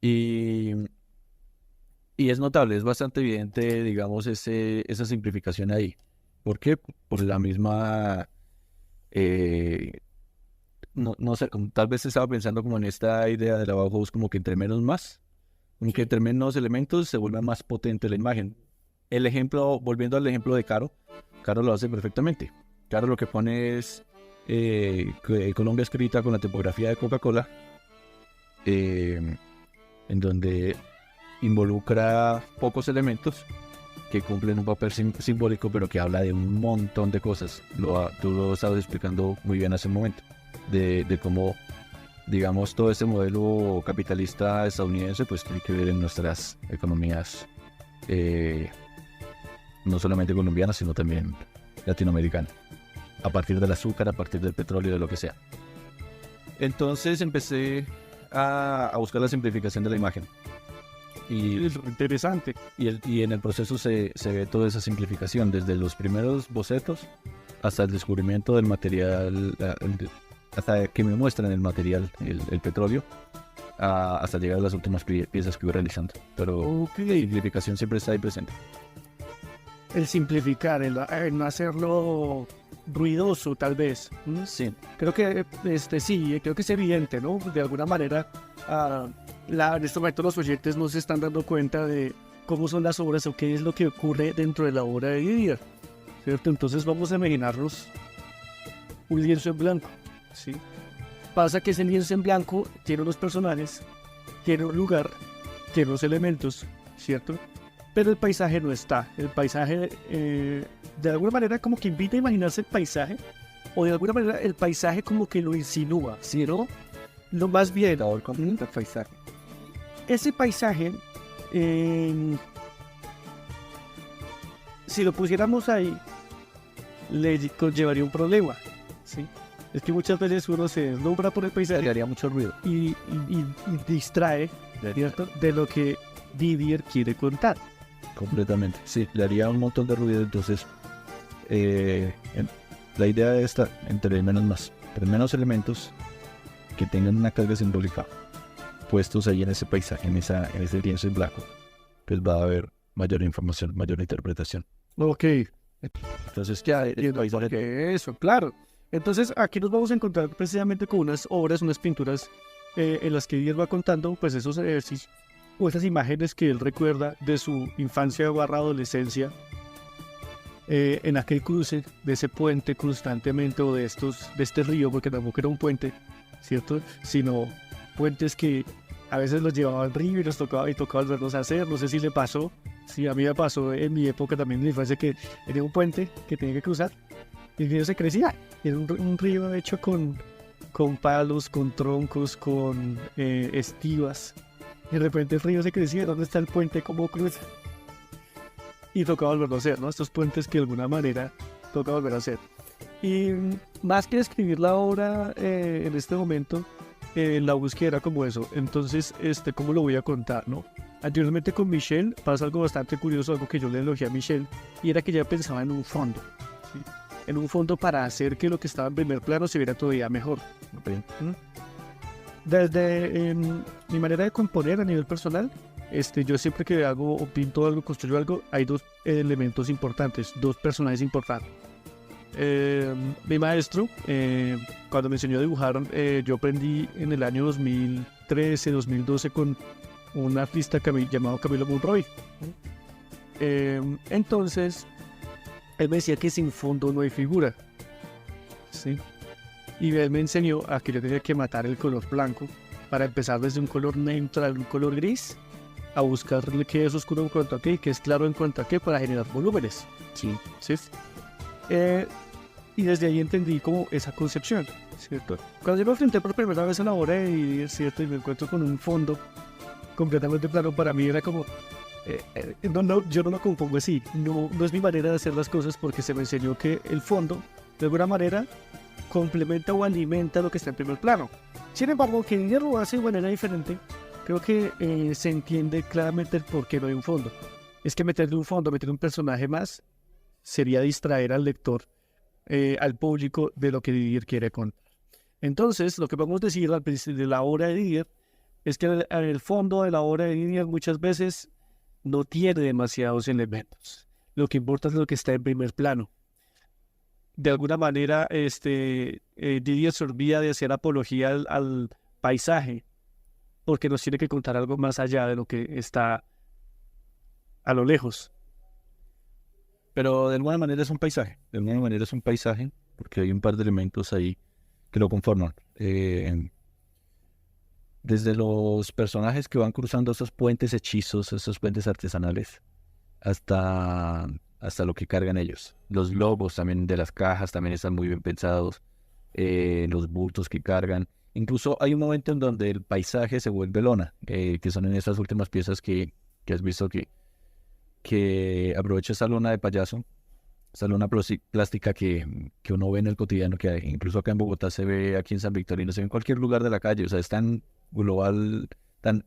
[SPEAKER 3] Y es notable, es bastante evidente, digamos, esa simplificación ahí. ¿Por qué? Por la misma... no sé, tal vez estaba pensando como en esta idea de la Bauhaus, como que entre menos más, como que entre menos elementos se vuelve más potente la imagen. El ejemplo, volviendo al ejemplo de Caro lo hace perfectamente. Caro lo que pone es Colombia escrita con la tipografía de Coca-Cola, en donde involucra pocos elementos que cumplen un papel simbólico, pero que habla de un montón de cosas. Tú lo estabas explicando muy bien hace un momento, de cómo, digamos, todo ese modelo capitalista estadounidense pues tiene que ver en nuestras economías, no solamente colombianas, sino también latinoamericanas, a partir del azúcar, a partir del petróleo, de lo que sea. Entonces empecé a buscar la simplificación de la imagen. Y
[SPEAKER 1] Es interesante.
[SPEAKER 3] y en el proceso se ve toda esa simplificación, desde los primeros bocetos hasta el descubrimiento del material, hasta que me muestran el material, el petróleo, hasta llegar a las últimas piezas que voy realizando. Pero la simplificación siempre está ahí presente.
[SPEAKER 1] El simplificar, el no hacerlo ruidoso, tal vez.
[SPEAKER 3] Sí.
[SPEAKER 1] Creo que sí, creo que es evidente, ¿no? De alguna manera, en este momento los oyentes no se están dando cuenta de cómo son las obras o qué es lo que ocurre dentro de la obra de Didier, ¿cierto? Entonces vamos a imaginarnos un lienzo en blanco, ¿sí? Pasa que ese lienzo en blanco tiene unos personajes, tiene un lugar, tiene unos elementos, ¿cierto? Pero el paisaje no está. El paisaje, de alguna manera, como que invita a imaginarse el paisaje, o de alguna manera el paisaje como que lo insinúa, ¿sí, no? Lo más bien,
[SPEAKER 3] El paisaje.
[SPEAKER 1] ese paisaje, si lo pusiéramos ahí, le conllevaría un problema, ¿sí? Es que muchas veces uno se deslumbra por el paisaje
[SPEAKER 3] Le haría mucho ruido.
[SPEAKER 1] y distrae, ¿cierto?, de lo que Didier quiere contar.
[SPEAKER 3] Completamente, sí, le haría un montón de ruido. Entonces, la idea está entre menos elementos, que tengan una carga simbólica puestos ahí en ese paisaje, en ese lienzo en blanco, pues va a haber mayor información, mayor interpretación.
[SPEAKER 1] Ok,
[SPEAKER 3] Entonces,
[SPEAKER 1] ya
[SPEAKER 3] el
[SPEAKER 1] entiendo
[SPEAKER 3] paisaje-
[SPEAKER 1] por qué eso, claro. Entonces aquí nos vamos a encontrar precisamente con unas obras, unas pinturas en las que Didier va contando pues esos ejercicios o esas imágenes que él recuerda de su infancia barra adolescencia en aquel cruce de ese puente constantemente o de este río, porque tampoco era un puente, ¿cierto? Sino puentes que a veces los llevaba al río y tocaba volverlos a hacer. No sé si le pasó, sí, a mí me pasó en mi época también en mi infancia que tenía un puente que tenía que cruzar y el río se crecía. Era un río hecho con palos, con troncos, con estivas. Y de repente el río se crecía. ¿Dónde está el puente? ¿Cómo cruza? Y toca volverlo a hacer, ¿no? Estos puentes que de alguna manera toca volver a hacer. Y más que escribir la obra en este momento, la búsqueda era como eso. Entonces, ¿cómo lo voy a contar, no? Anteriormente con Michelle pasa algo bastante curioso, algo que yo le elogié a Michelle, y era que ella pensaba en un fondo, ¿sí? En un fondo para hacer que lo que estaba en primer plano se viera todavía mejor. Desde mi manera de componer a nivel personal, yo siempre que hago o pinto algo, construyo algo, hay dos elementos importantes, dos personajes importantes. Mi maestro, cuando me enseñó a dibujar, yo aprendí en el año 2013, 2012 con un artista llamado Camilo Monroy. Entonces, él me decía que sin fondo no hay figura, ¿sí? Y él me enseñó a que yo tenía que matar el color blanco para empezar desde un color neutral, un color gris, a buscar qué es oscuro en cuanto a qué, qué es claro en cuanto a qué, para generar volúmenes.
[SPEAKER 3] Sí.
[SPEAKER 1] ¿Sí? Y desde ahí entendí como esa concepción, ¿cierto? Cuando yo me enfrenté por primera vez a la obra de Didier, ¿cierto? Y me encuentro con un fondo completamente plano, para mí era como... yo no lo compongo así, no es mi manera de hacer las cosas, porque se me enseñó que el fondo, de alguna manera, complementa o alimenta lo que está en primer plano. Sin embargo, que Didier lo hace de manera diferente, creo que se entiende claramente el por qué no hay un fondo. Es que meterle un fondo, meter un personaje más, sería distraer al lector, al público, de lo que Didier quiere contar. Entonces, lo que podemos decir al principio de la obra de Didier es que en el fondo de la obra de Didier muchas veces no tiene demasiados elementos. Lo que importa es lo que está en primer plano. De alguna manera, Didier se olvida de hacer apología al paisaje, porque nos tiene que contar algo más allá de lo que está a lo lejos.
[SPEAKER 3] Pero de alguna manera es un paisaje, porque hay un par de elementos ahí que lo conforman. Desde los personajes que van cruzando esos puentes hechizos, esos puentes artesanales, hasta lo que cargan ellos. Los globos también de las cajas también están muy bien pensados, los bultos que cargan. Incluso hay un momento en donde el paisaje se vuelve lona, que son en esas últimas piezas que has visto que aprovecha esa lona de payaso, esa lona plástica que uno ve en el cotidiano, que incluso acá en Bogotá se ve, aquí en San Victorino, se ve en cualquier lugar de la calle. O sea, es tan global,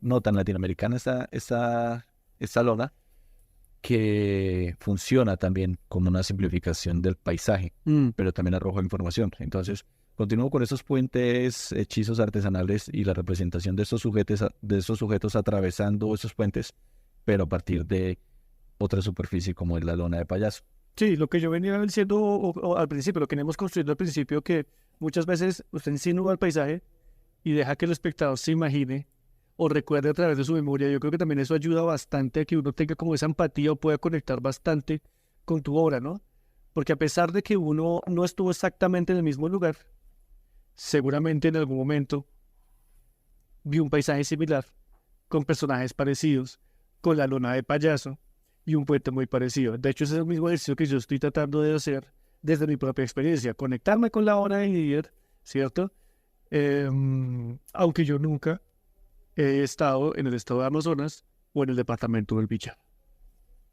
[SPEAKER 3] no tan latinoamericana esta lona, que funciona también como una simplificación del paisaje, pero también arroja información. Entonces, continúo con esos puentes hechizos artesanales y la representación de estos sujetos atravesando esos puentes, pero a partir de otra superficie como es la lona de payaso.
[SPEAKER 1] Sí, lo que yo venía diciendo al principio, lo que hemos construido al principio, que muchas veces usted insinúa el paisaje y deja que el espectador se imagine o recuerde a través de su memoria. Yo creo que también eso ayuda bastante a que uno tenga como esa empatía o pueda conectar bastante con tu obra, ¿no? Porque a pesar de que uno no estuvo exactamente en el mismo lugar, seguramente en algún momento vio un paisaje similar, con personajes parecidos, con la lona de payaso y un puente muy parecido. De hecho, ese es el mismo ejercicio que yo estoy tratando de hacer desde mi propia experiencia, conectarme con la obra de Didier, ¿cierto? Aunque yo nunca he estado en el estado de Amazonas o en el departamento del Bichá.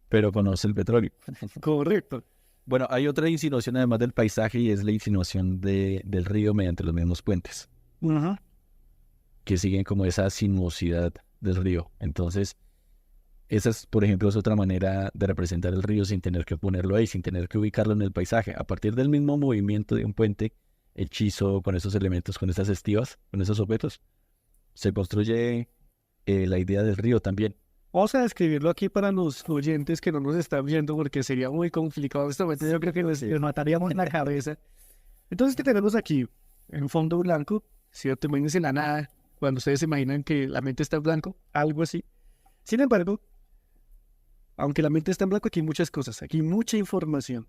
[SPEAKER 3] Pero conoce el petróleo.
[SPEAKER 1] Correcto.
[SPEAKER 3] Bueno, hay otra insinuación además del paisaje, y es la insinuación del río mediante los mismos puentes,
[SPEAKER 1] Ajá.
[SPEAKER 3] que siguen como esa sinuosidad del río. Entonces, esa es, por ejemplo, es otra manera de representar el río sin tener que ponerlo ahí, sin tener que ubicarlo en el paisaje. A partir del mismo movimiento de un puente, hechizo, con esos elementos, con esas estivas, con esos objetos. Se construye la idea del río también.
[SPEAKER 1] Vamos a describirlo aquí para los oyentes que no nos están viendo porque sería muy complicado. En este momento yo creo que nos mataríamos en la cabeza. Entonces, ¿qué tenemos aquí? En fondo blanco, ¿cierto? Imagínense la nada, cuando ustedes se imaginan que la mente está en blanco, algo así. Sin embargo, aunque la mente está en blanco, aquí hay muchas cosas, aquí hay mucha información.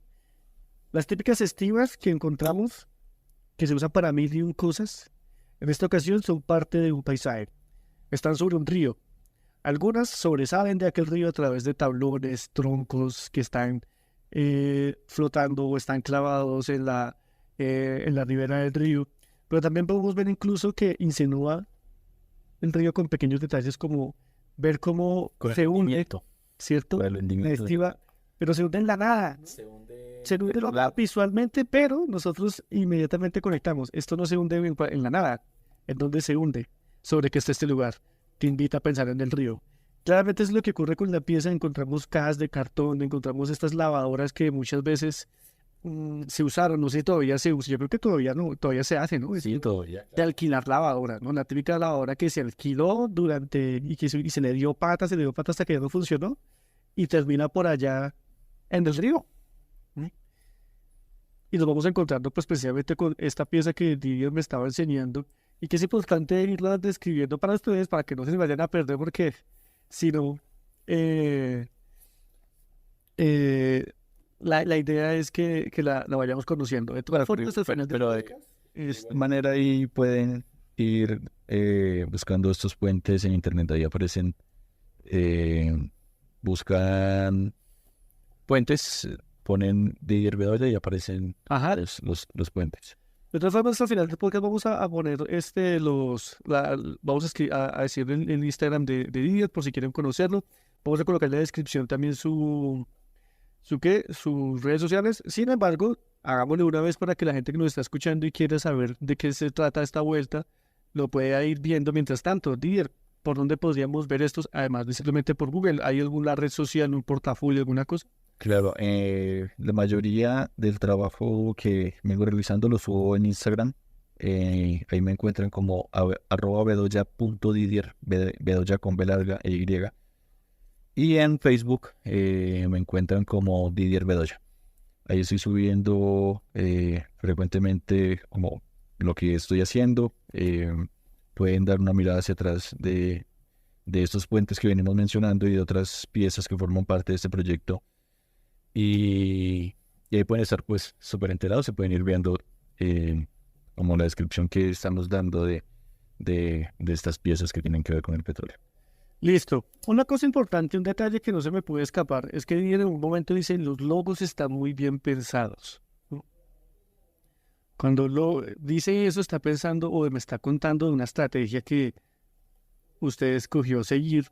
[SPEAKER 1] Las típicas estivas que encontramos, que se usan para mil y un cosas, en esta ocasión son parte de un paisaje. Están sobre un río. Algunas sobresalen de aquel río a través de tablones, troncos que están flotando o están clavados en la ribera del río. Pero también podemos ver incluso que insinúa el río con pequeños detalles como ver cómo se hunde, ¿cierto? La estiva, pero se hunde en la nada. Se hunde visualmente, pero nosotros inmediatamente conectamos. Esto no se hunde en la nada. ¿En dónde se hunde? ¿Sobre qué está este lugar? Te invita a pensar en el río. Claramente es lo que ocurre con la pieza. Encontramos cajas de cartón, encontramos estas lavadoras que muchas veces se usaron, no sé si todavía se usa, yo creo que todavía no, todavía se hace, ¿no?
[SPEAKER 3] Sí, todavía.
[SPEAKER 1] De alquilar lavadora, ¿no? La típica lavadora que se alquiló y se le dio pata hasta que ya no funcionó y termina por allá en el río. Y nos vamos encontrando pues precisamente con esta pieza que Didier me estaba enseñando y que es importante irla describiendo para ustedes para que no se vayan a perder porque si no, la idea es que la vayamos conociendo. De todas formas,
[SPEAKER 3] pero de esta manera ahí pueden ir buscando estos puentes en internet. Ahí aparecen, buscan puentes, ponen Didier Bedoya y aparecen los puentes.
[SPEAKER 1] De todas formas, al final del podcast vamos a poner vamos a decir el Instagram de Didier por si quieren conocerlo. Vamos a colocar en la descripción también sus redes sociales. Sin embargo, hagámosle una vez para que la gente que nos está escuchando y quiera saber de qué se trata esta vuelta, lo pueda ir viendo mientras tanto. Didier, ¿por dónde podríamos ver estos? Además de simplemente por Google, ¿hay alguna red social, un portafolio, alguna cosa?
[SPEAKER 3] Claro, la mayoría del trabajo que vengo realizando lo subo en Instagram. Ahí me encuentran como @bedoya.didier, Bedoya con B larga e Y. Y en Facebook me encuentran como Didier Bedoya. Ahí estoy subiendo frecuentemente como lo que estoy haciendo. Pueden dar una mirada hacia atrás de estos puentes que venimos mencionando y de otras piezas que forman parte de este proyecto. Y ahí pueden estar pues súper enterados, se pueden ir viendo como la descripción que estamos dando de estas piezas que tienen que ver con el petróleo.
[SPEAKER 1] Listo. Una cosa importante, un detalle que no se me puede escapar, es que en un momento dicen los logos están muy bien pensados. Cuando dice eso, está pensando o me está contando de una estrategia que usted escogió seguir.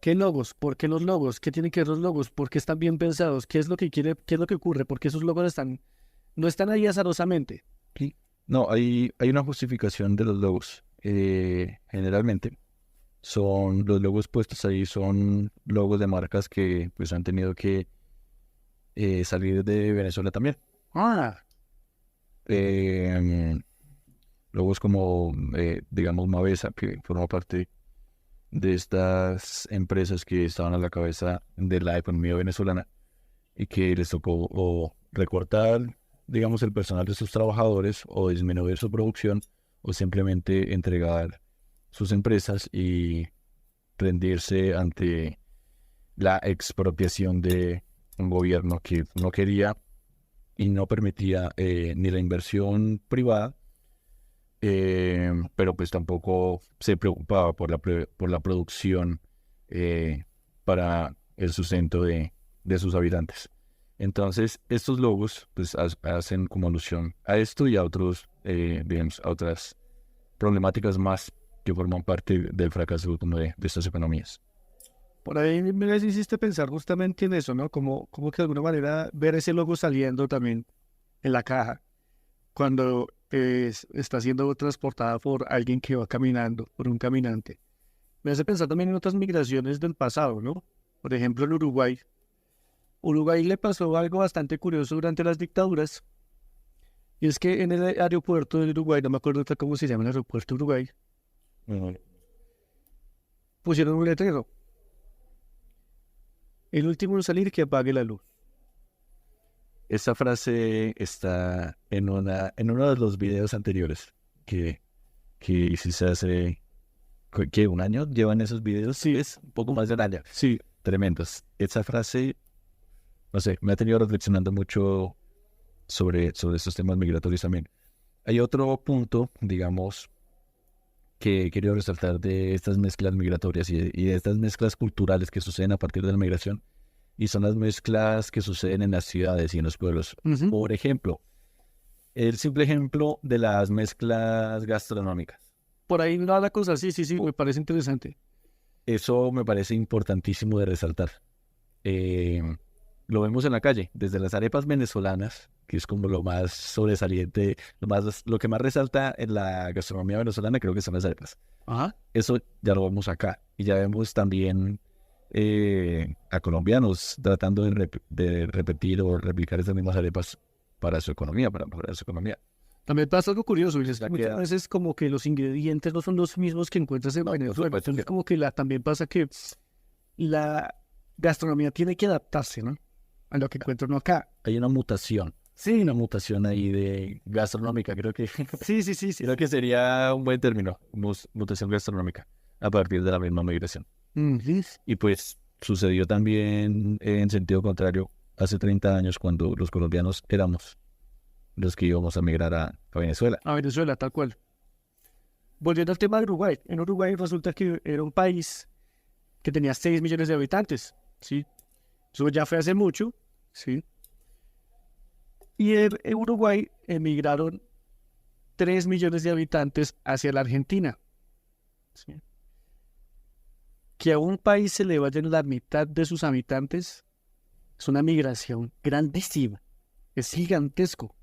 [SPEAKER 1] ¿Qué logos? ¿Por qué los logos? ¿Qué tienen que ver los logos? ¿Por qué están bien pensados? ¿Qué es lo que quiere? ¿Qué es lo que ocurre? ¿Por qué esos logos no están ahí azarosamente?
[SPEAKER 3] Sí. No, hay una justificación de los logos. Generalmente los logos puestos ahí son logos de marcas que pues han tenido que salir de Venezuela también. Logos como, digamos, Mavesa, que forma parte de estas empresas que estaban a la cabeza de la economía venezolana y que les tocó o recortar, digamos, el personal de sus trabajadores o disminuir su producción o simplemente entregar sus empresas y rendirse ante la expropiación de un gobierno que no quería y no permitía ni la inversión privada, pero pues tampoco se preocupaba por la producción para el sustento de sus habitantes. Entonces, estos logos pues hacen como alusión a esto y a digamos, a otras problemáticas más que forman parte del fracaso de estas economías.
[SPEAKER 1] Por ahí me hiciste pensar justamente en eso, ¿no? Como que de alguna manera ver ese logo saliendo también en la caja cuando está siendo transportada por alguien que va caminando, por un caminante. Me hace pensar también en otras migraciones del pasado, ¿no? Por ejemplo, en Uruguay le pasó algo bastante curioso durante las dictaduras Y es que en el aeropuerto de Uruguay, no me acuerdo ahorita cómo se llama el aeropuerto de Uruguay,
[SPEAKER 3] Ujú.
[SPEAKER 1] pusieron un letrero. El último en salir que apague la luz.
[SPEAKER 3] Esta frase está en uno de los videos anteriores que hiciste hace, ¿qué? ¿Un año? ¿Llevan esos videos?
[SPEAKER 1] Sí.
[SPEAKER 3] Es un poco más de un año.
[SPEAKER 1] Sí.
[SPEAKER 3] Tremendos. Esa frase, no sé, me ha tenido reflexionando mucho sobre estos temas migratorios también. Hay otro punto, digamos, que he querido resaltar de estas mezclas migratorias y de estas mezclas culturales que suceden a partir de la migración, y son las mezclas que suceden en las ciudades y en los pueblos.
[SPEAKER 1] Ujú.
[SPEAKER 3] Por ejemplo, el simple ejemplo de las mezclas gastronómicas.
[SPEAKER 1] Por ahí no la cosa, sí, me parece interesante.
[SPEAKER 3] Eso me parece importantísimo de resaltar. Lo vemos en la calle, desde las arepas venezolanas, que es como lo más sobresaliente, lo que más resalta en la gastronomía venezolana, creo que son las arepas.
[SPEAKER 1] Ajá.
[SPEAKER 3] Eso ya lo vemos acá. Y ya vemos también a colombianos tratando de repetir o replicar esas mismas arepas para su economía, para mejorar su economía.
[SPEAKER 1] También pasa algo curioso, y es que
[SPEAKER 3] Ya
[SPEAKER 1] muchas
[SPEAKER 3] queda.
[SPEAKER 1] veces como que los ingredientes no son los mismos que encuentras en Venezuela.
[SPEAKER 3] supuesto
[SPEAKER 1] Entonces
[SPEAKER 3] que no.
[SPEAKER 1] como que también pasa que la gastronomía tiene que adaptarse, ¿no? A lo que encuentra uno acá.
[SPEAKER 3] Hay una mutación. Sí, una mutación ahí de gastronómica, creo que
[SPEAKER 1] Sí.
[SPEAKER 3] creo que sería un buen término, mutación gastronómica, a partir de la misma migración.
[SPEAKER 1] Ujú.
[SPEAKER 3] Y pues sucedió también en sentido contrario hace 30 años cuando los colombianos éramos los que íbamos a migrar a Venezuela.
[SPEAKER 1] A Venezuela, tal cual. Volviendo al tema de Uruguay. En Uruguay resulta que era un país que tenía 6 millones de habitantes, ¿sí? Eso ya fue hace mucho, ¿sí? Y en Uruguay emigraron 3 millones de habitantes hacia la Argentina, ¿sí? Que a un país se le vayan la mitad de sus habitantes es una migración grandísima, es gigantesco.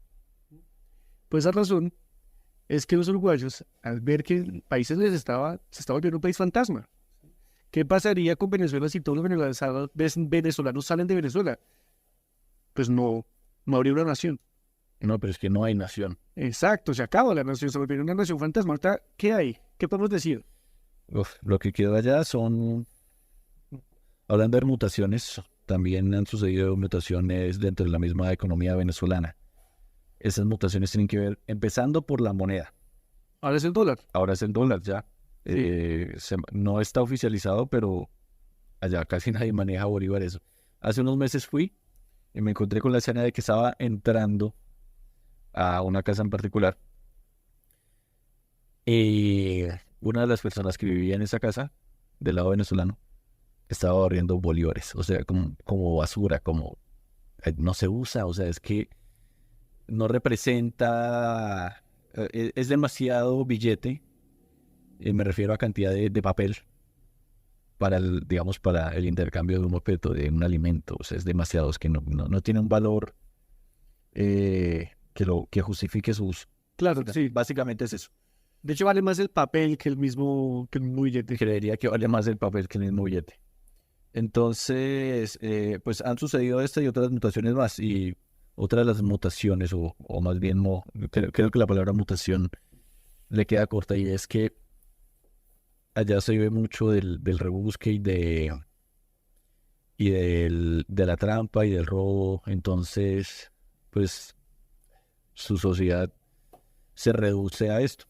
[SPEAKER 1] Por esa razón es que los uruguayos, al ver que el país se estaba volviendo un país fantasma, ¿qué pasaría con Venezuela si todos los venezolanos salen de Venezuela? Pues no habría una nación.
[SPEAKER 3] No, pero es que no hay nación.
[SPEAKER 1] Exacto, se acaba la nación, se volvió una nación fantasma. Ahorita, ¿qué hay? ¿Qué podemos decir?
[SPEAKER 3] Lo que quedó allá son, hablando de mutaciones, también han sucedido mutaciones dentro de la misma economía venezolana. Esas mutaciones tienen que ver, empezando por la moneda.
[SPEAKER 1] Ahora es el dólar.
[SPEAKER 3] Ahora es el dólar ya. No está oficializado, pero allá casi nadie maneja bolívar eso. Hace unos meses fui y me encontré con la escena de que estaba entrando a una casa en particular. Y una de las personas que vivía en esa casa, del lado venezolano, estaba barriendo bolívares. O sea, como basura, como no se usa. O sea, es que no representa, es demasiado billete. Me refiero a cantidad de papel para digamos, para el intercambio de un objeto, de un alimento. O sea, es demasiado, es que no tiene un valor que justifique su uso.
[SPEAKER 1] Claro, sí.
[SPEAKER 3] Básicamente es eso.
[SPEAKER 1] De hecho, vale más el papel que el mismo billete.
[SPEAKER 3] Creería que vale más el papel que el mismo billete. Entonces, pues han sucedido esta y otras mutaciones más. Y otra de las mutaciones, o más bien, creo que la palabra mutación le queda corta, y es que allá se ve mucho del rebusque de la trampa y del robo. Entonces, pues su sociedad se reduce a esto,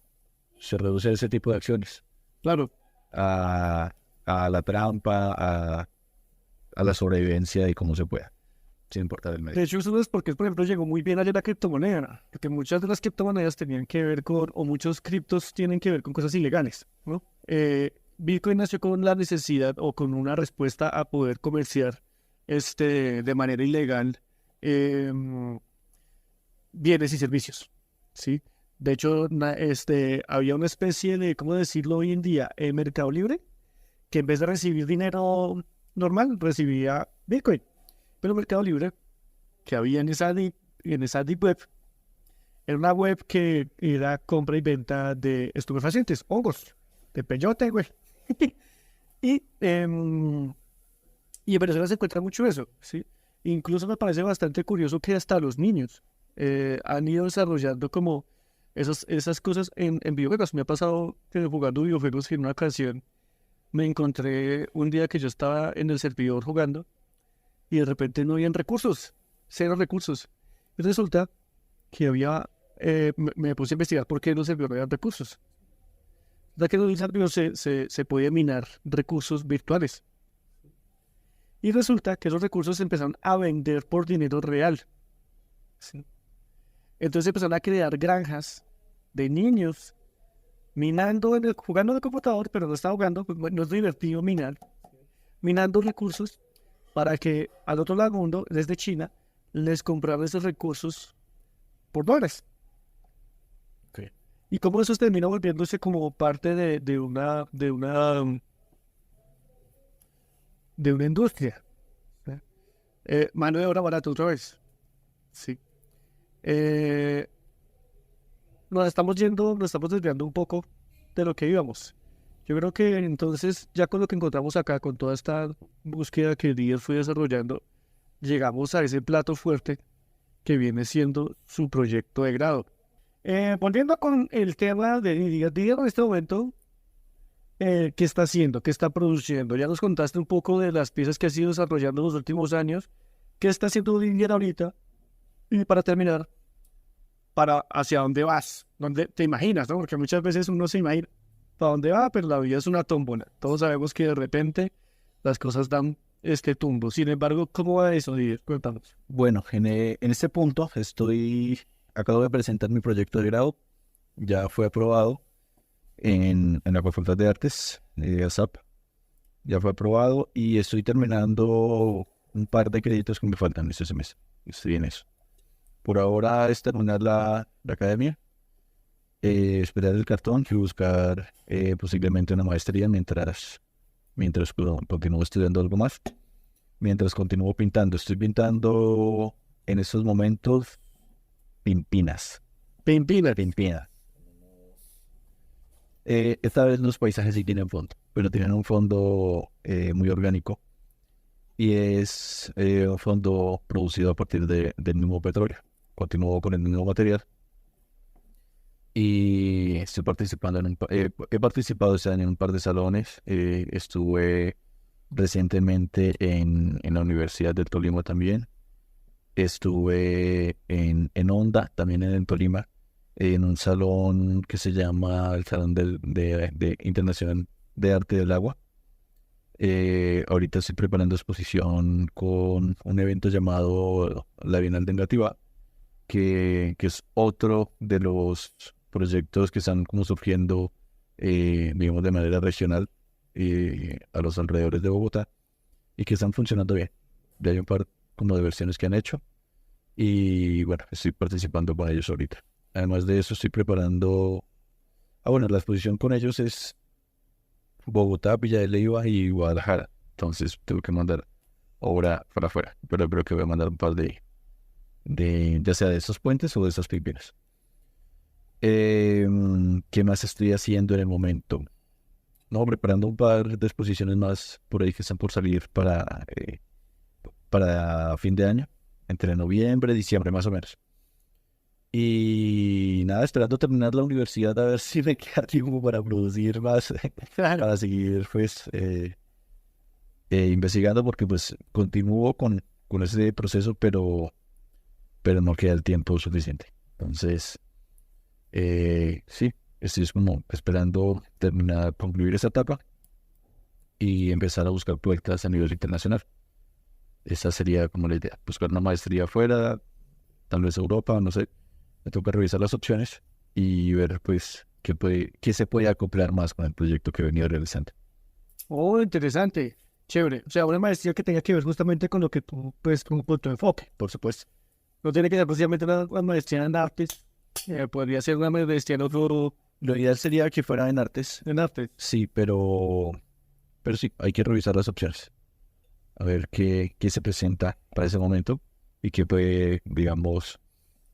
[SPEAKER 3] se reduce a ese tipo de acciones,
[SPEAKER 1] Claro.
[SPEAKER 3] a la trampa, a la sobrevivencia y como se pueda, sin importar el
[SPEAKER 1] De
[SPEAKER 3] medio.
[SPEAKER 1] hecho, eso es porque, por ejemplo, llegó muy bien ayer la criptomoneda, porque muchas de las criptomonedas tenían que ver o muchos criptos tienen que ver con cosas ilegales, ¿no? Bitcoin nació con la necesidad o con una respuesta a poder comerciar de manera ilegal bienes y servicios, ¿sí? De hecho, había una especie de, ¿cómo decirlo hoy en día? Mercado Libre, que en vez de recibir dinero normal, recibía Bitcoin. Pero Mercado Libre, que había en esa deep web, era una web que era compra y venta de estupefacientes, hongos, de peyote, güey. y en Venezuela se encuentra mucho eso, ¿sí? Incluso me parece bastante curioso que hasta los niños han ido desarrollando como esas cosas en videojuegos. Me ha pasado que jugando videojuegos que en una ocasión me encontré un día que yo estaba en el servidor jugando y de repente no habían recursos, cero recursos. Y resulta que me puse a investigar por qué en los servidores no habían recursos. Ya que en el servidor se podía minar recursos virtuales. Y resulta que esos recursos se empezaron a vender por dinero real. ¿Sí? Entonces empezaron a crear granjas de niños jugando en el computador, pero no estaba jugando, pues, no es divertido minando recursos para que al otro lado del mundo, desde China, les compraran esos recursos por dólares.
[SPEAKER 3] Okay.
[SPEAKER 1] Y cómo eso termina volviéndose como parte de una industria. ¿Sí? Mano de obra barata otra vez. Sí. Nos estamos desviando un poco de lo que íbamos. Yo creo que entonces, ya con lo que encontramos acá, con toda esta búsqueda que el líder fue desarrollando, llegamos a ese plato fuerte que viene siendo su proyecto de grado. Volviendo con el tema de Didier en este momento, ¿qué está haciendo? ¿Qué está produciendo? Ya nos contaste un poco de las piezas que has ido desarrollando en los últimos años. ¿Qué está haciendo Didier ahorita? Y para terminar, hacia dónde vas, dónde te imaginas, ¿no? Porque muchas veces uno se imagina para dónde va, pero la vida es una tómbola. Todos sabemos que de repente las cosas dan este tumbo. Sin embargo, ¿cómo va eso, Didier? Cuéntanos.
[SPEAKER 3] Bueno, en este punto acabo de presentar mi proyecto de grado, ya fue aprobado en la Facultad de Artes de ASAP, ya fue aprobado y estoy terminando un par de créditos que me faltan este semestre, estoy en eso. Por ahora es terminar la academia, esperar el cartón y buscar posiblemente una maestría mientras continúo estudiando algo más. Mientras continúo pintando, estoy pintando en estos momentos pimpinas. Pimpina. Esta vez los paisajes sí tienen fondo, pero tienen un fondo muy orgánico y es un fondo producido a partir del mismo petróleo. Continúo con el mismo material y estoy participando he participado este año en un par de salones. Estuve recientemente en la Universidad del Tolima también. Estuve en Honda, también en el Tolima, en un salón que se llama el Salón de Internacional de Arte del Agua. Ahorita estoy preparando exposición con un evento llamado la Bienal de Engativá, que es otro de los proyectos que están como surgiendo, digamos, de manera regional a los alrededores de Bogotá y que están funcionando bien. Ya hay un par como de versiones que han hecho y bueno, estoy participando con ellos ahorita. Además de eso estoy preparando, la exposición con ellos es Bogotá, Villa de Leyva y Guadalajara, entonces tengo que mandar obra para afuera, pero creo que voy a mandar un par de ya sea de esos puentes o de esas pimpinas. ¿Qué más estoy haciendo en el momento? No, preparando un par de exposiciones más por ahí que están por salir para fin de año, entre noviembre y diciembre más o menos. Y nada, esperando terminar la universidad a ver si me queda tiempo para producir más, para seguir pues investigando, porque pues continúo con ese proceso, pero no queda el tiempo suficiente. Entonces, sí, estoy como esperando concluir esa etapa y empezar a buscar proyectos a nivel internacional. Esa sería como la idea, buscar una maestría afuera, tal vez Europa, no sé. Me toca revisar las opciones y ver pues qué se puede acoplar más con el proyecto que he venido realizando.
[SPEAKER 1] Oh, interesante, chévere. O sea, una maestría que tenga que ver justamente con lo que tú, pues, con tu enfoque, por supuesto. No tiene que ser precisamente una maestría en artes, podría ser una maestría en otro.
[SPEAKER 3] Lo ideal sería que fuera en artes.
[SPEAKER 1] En artes.
[SPEAKER 3] Sí, pero sí, hay que revisar las opciones. A ver qué se presenta para ese momento y qué puede, digamos,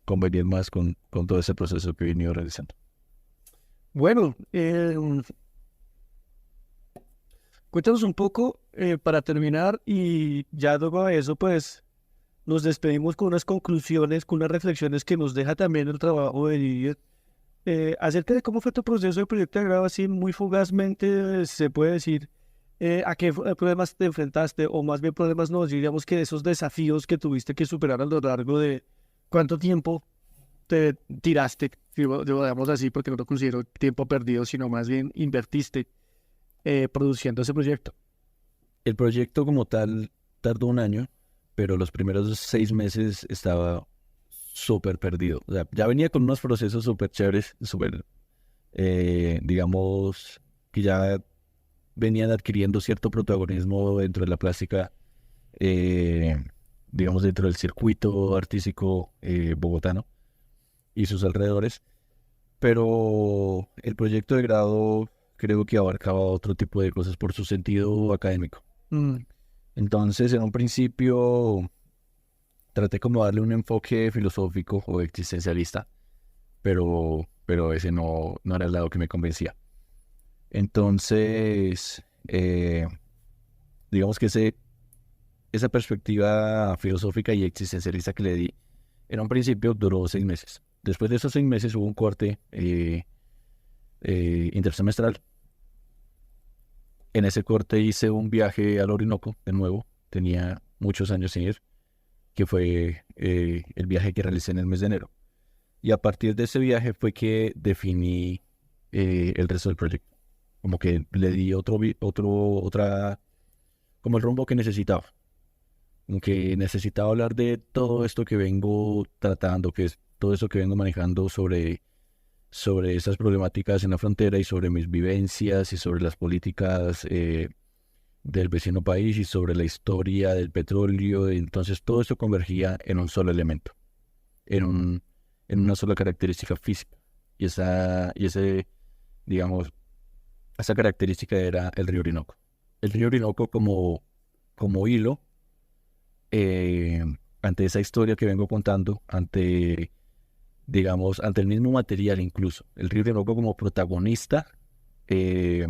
[SPEAKER 3] convenir más con todo ese proceso que he venido realizando.
[SPEAKER 1] Bueno, cuéntanos un poco para terminar y ya luego de eso, pues, nos despedimos con unas conclusiones, con unas reflexiones que nos deja también el trabajo de Didier. Acerca de cómo fue tu proceso de proyecto de grado, así muy fugazmente, se puede decir a qué problemas te enfrentaste, o más bien problemas no, diríamos que esos desafíos que tuviste que superar a lo largo de cuánto tiempo te tiraste, digamos así, porque no lo considero tiempo perdido, sino más bien invertiste produciendo ese proyecto.
[SPEAKER 3] El proyecto como tal tardó un año, pero los primeros 6 meses estaba súper perdido. O sea, ya venía con unos procesos súper chéveres, súper, digamos, que ya venían adquiriendo cierto protagonismo dentro de la plástica, eh, digamos, dentro del circuito artístico bogotano y sus alrededores. Pero el proyecto de grado creo que abarcaba otro tipo de cosas por su sentido académico.
[SPEAKER 1] Mm,
[SPEAKER 3] Entonces, en un principio traté como darle un enfoque filosófico o existencialista, pero ese no era el lado que me convencía. Entonces, digamos que esa perspectiva filosófica y existencialista que le di, en un principio duró 6 meses. Después de esos 6 meses hubo un corte intersemestral. En ese corte hice un viaje al Orinoco, de nuevo, tenía muchos años sin ir, que fue el viaje que realicé en el mes de enero. Y a partir de ese viaje fue que definí el resto del proyecto. Como que le di otra, como el rumbo que necesitaba. Como que necesitaba hablar de todo esto que vengo tratando, que es todo eso que vengo manejando sobre esas problemáticas en la frontera y sobre mis vivencias y sobre las políticas del vecino país y sobre la historia del petróleo. Entonces todo eso convergía en un solo elemento, en una sola característica física. Digamos, esa característica era el río Orinoco. El río Orinoco como hilo, ante esa historia que vengo contando, digamos, ante el mismo material incluso. El río Orinoco como protagonista, eh,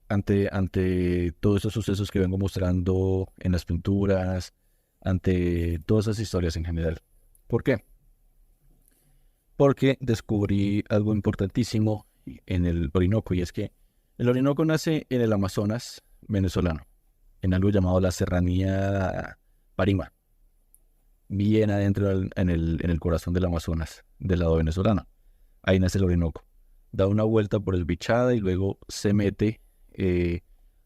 [SPEAKER 3] ante todos esos sucesos que vengo mostrando en las pinturas, ante todas esas historias en general. ¿Por qué? Porque descubrí algo importantísimo en el Orinoco, y es que el Orinoco nace en el Amazonas venezolano, en algo llamado la Serranía Parima, bien adentro en el corazón del Amazonas, del lado venezolano. Ahí nace el Orinoco. Da una vuelta por el Bichada y luego se mete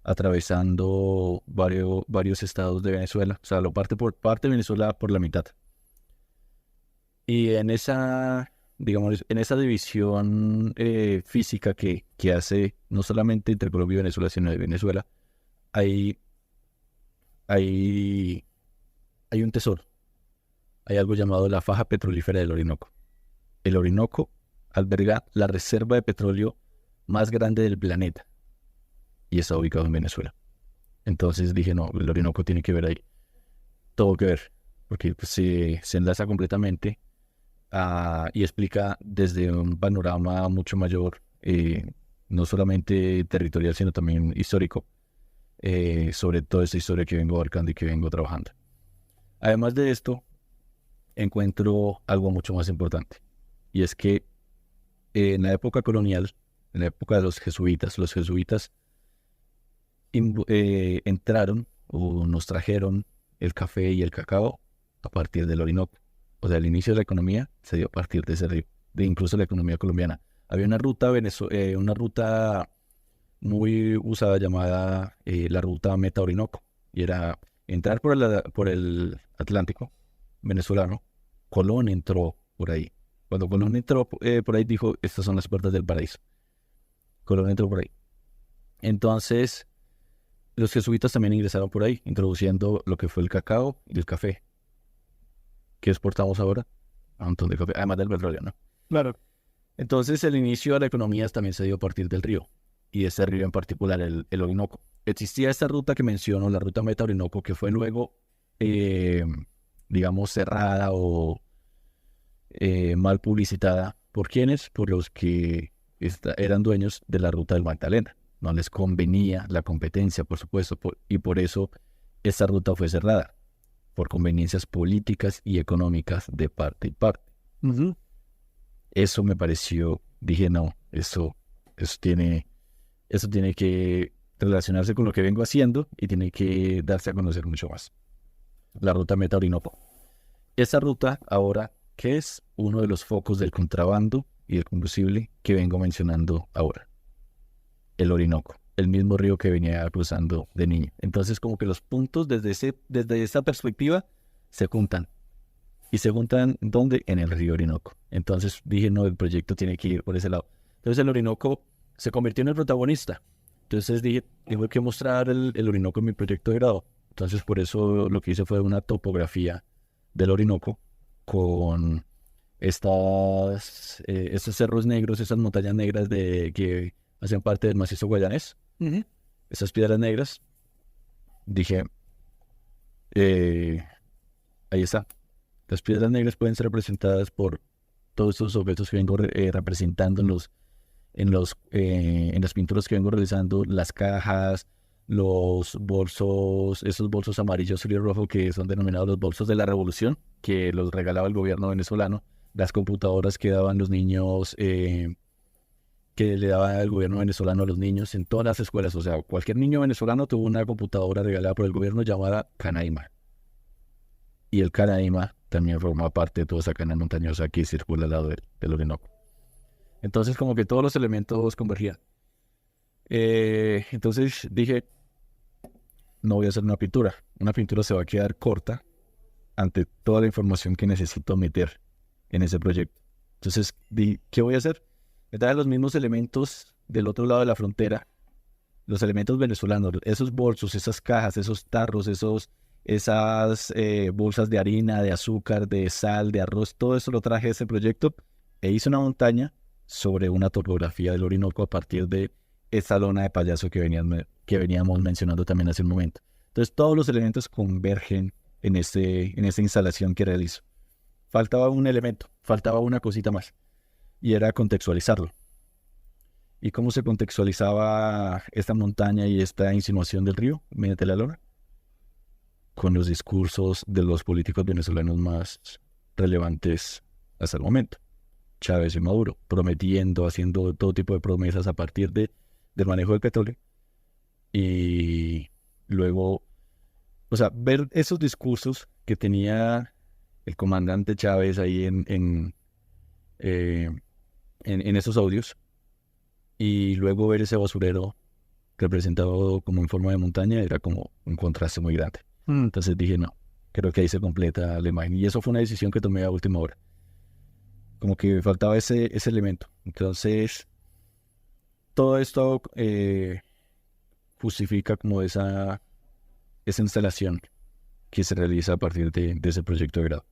[SPEAKER 3] atravesando varios estados de Venezuela. O sea, lo parte Venezuela por la mitad. Y digamos, en esa división física que hace no solamente entre Colombia y Venezuela, sino de Venezuela, hay un tesoro. Hay algo llamado la faja petrolífera del Orinoco. El Orinoco alberga la reserva de petróleo más grande del planeta y está ubicado en Venezuela. Entonces dije, no, el Orinoco tiene que ver ahí. Todo que ver, porque pues, se enlaza completamente y explica desde un panorama mucho mayor, no solamente territorial, sino también histórico, sobre toda esta historia que vengo abarcando y que vengo trabajando. Además de esto, encuentro algo mucho más importante, y es que en la época colonial, en la época de los jesuitas entraron o nos trajeron el café y el cacao a partir del Orinoco. O sea, el inicio de la economía se dio a partir de ese río, de incluso la economía colombiana. Había una ruta muy usada llamada la ruta Meta Orinoco, y era entrar por el Atlántico venezolano. Colón entró por ahí. Cuando Colón entró por ahí, dijo, estas son las puertas del paraíso. Colón entró por ahí. Entonces, los jesuitas también ingresaron por ahí, introduciendo lo que fue el cacao y el café. ¿Qué exportamos ahora? Un montón de café, además del petróleo, ¿no?
[SPEAKER 1] Claro.
[SPEAKER 3] Entonces, el inicio de la economía también se dio a partir del río, y ese río en particular, el Orinoco. Existía esta ruta que menciono, la ruta Meta Orinoco, que fue luego, digamos, cerrada o mal publicitada. ¿Por quiénes? Por los que eran dueños de la ruta del Magdalena. No les convenía la competencia, por supuesto, y por eso esta ruta fue cerrada. por conveniencias políticas y económicas de parte y parte.
[SPEAKER 1] Ujú.
[SPEAKER 3] Eso me pareció, dije, no, eso tiene que relacionarse con lo que vengo haciendo y tiene que darse a conocer mucho más. La ruta Meta Orinoco. Esa ruta ahora, que es uno de los focos del contrabando y del combustible que vengo mencionando ahora. El Orinoco, el mismo río que venía cruzando de niño. Entonces, como que los puntos desde esa perspectiva se juntan. ¿Y se juntan dónde? En el río Orinoco. Entonces dije, no, el proyecto tiene que ir por ese lado. Entonces el Orinoco se convirtió en el protagonista. Entonces dije, tengo que mostrar el Orinoco en mi proyecto de grado. Entonces por eso lo que hice fue una topografía del Orinoco con estos cerros negros, esas montañas negras que hacen parte del macizo guayanés.
[SPEAKER 1] Ujú.
[SPEAKER 3] Esas piedras negras. Dije, ahí está. Las piedras negras pueden ser representadas por todos estos objetos que vengo representando en las pinturas que vengo realizando, las cajas, los bolsos, esos bolsos amarillos y rojos que son denominados los bolsos de la revolución, que los regalaba el gobierno venezolano, las computadoras que daban los niños, que le daba el gobierno venezolano a los niños en todas las escuelas. O sea, cualquier niño venezolano tuvo una computadora regalada por el gobierno llamada Canaima. Y el Canaima también forma parte de toda esa cadena montañosa que circula al lado del Orinoco. Entonces, como que todos los elementos convergían. Entonces dije, no voy a hacer una pintura. Una pintura se va a quedar corta ante toda la información que necesito meter en ese proyecto. Entonces, ¿qué voy a hacer? Me trae los mismos elementos del otro lado de la frontera, los elementos venezolanos, esos bolsos, esas cajas, esos tarros, esas bolsas de harina, de azúcar, de sal, de arroz, todo eso lo traje a ese proyecto e hice una montaña sobre una topografía del Orinoco a partir de esa lona de payaso que veníamos mencionando también hace un momento. Entonces todos los elementos convergen en esta instalación que realizo. Faltaba un elemento, faltaba una cosita más, y era contextualizarlo. ¿Y cómo se contextualizaba esta montaña y esta insinuación del río mediante la lona? Con los discursos de los políticos venezolanos más relevantes hasta el momento. Chávez y Maduro, prometiendo, haciendo todo tipo de promesas a partir del manejo del petróleo. Y luego, o sea, ver esos discursos que tenía el comandante Chávez ahí en esos audios, y luego ver ese basurero representado como en forma de montaña, era como un contraste muy grande. Entonces dije, no, creo que ahí se completa la imagen. Y eso fue una decisión que tomé a última hora. Como que faltaba ese elemento. Entonces, todo esto justifica como esa instalación que se realiza a partir de ese proyecto de grado.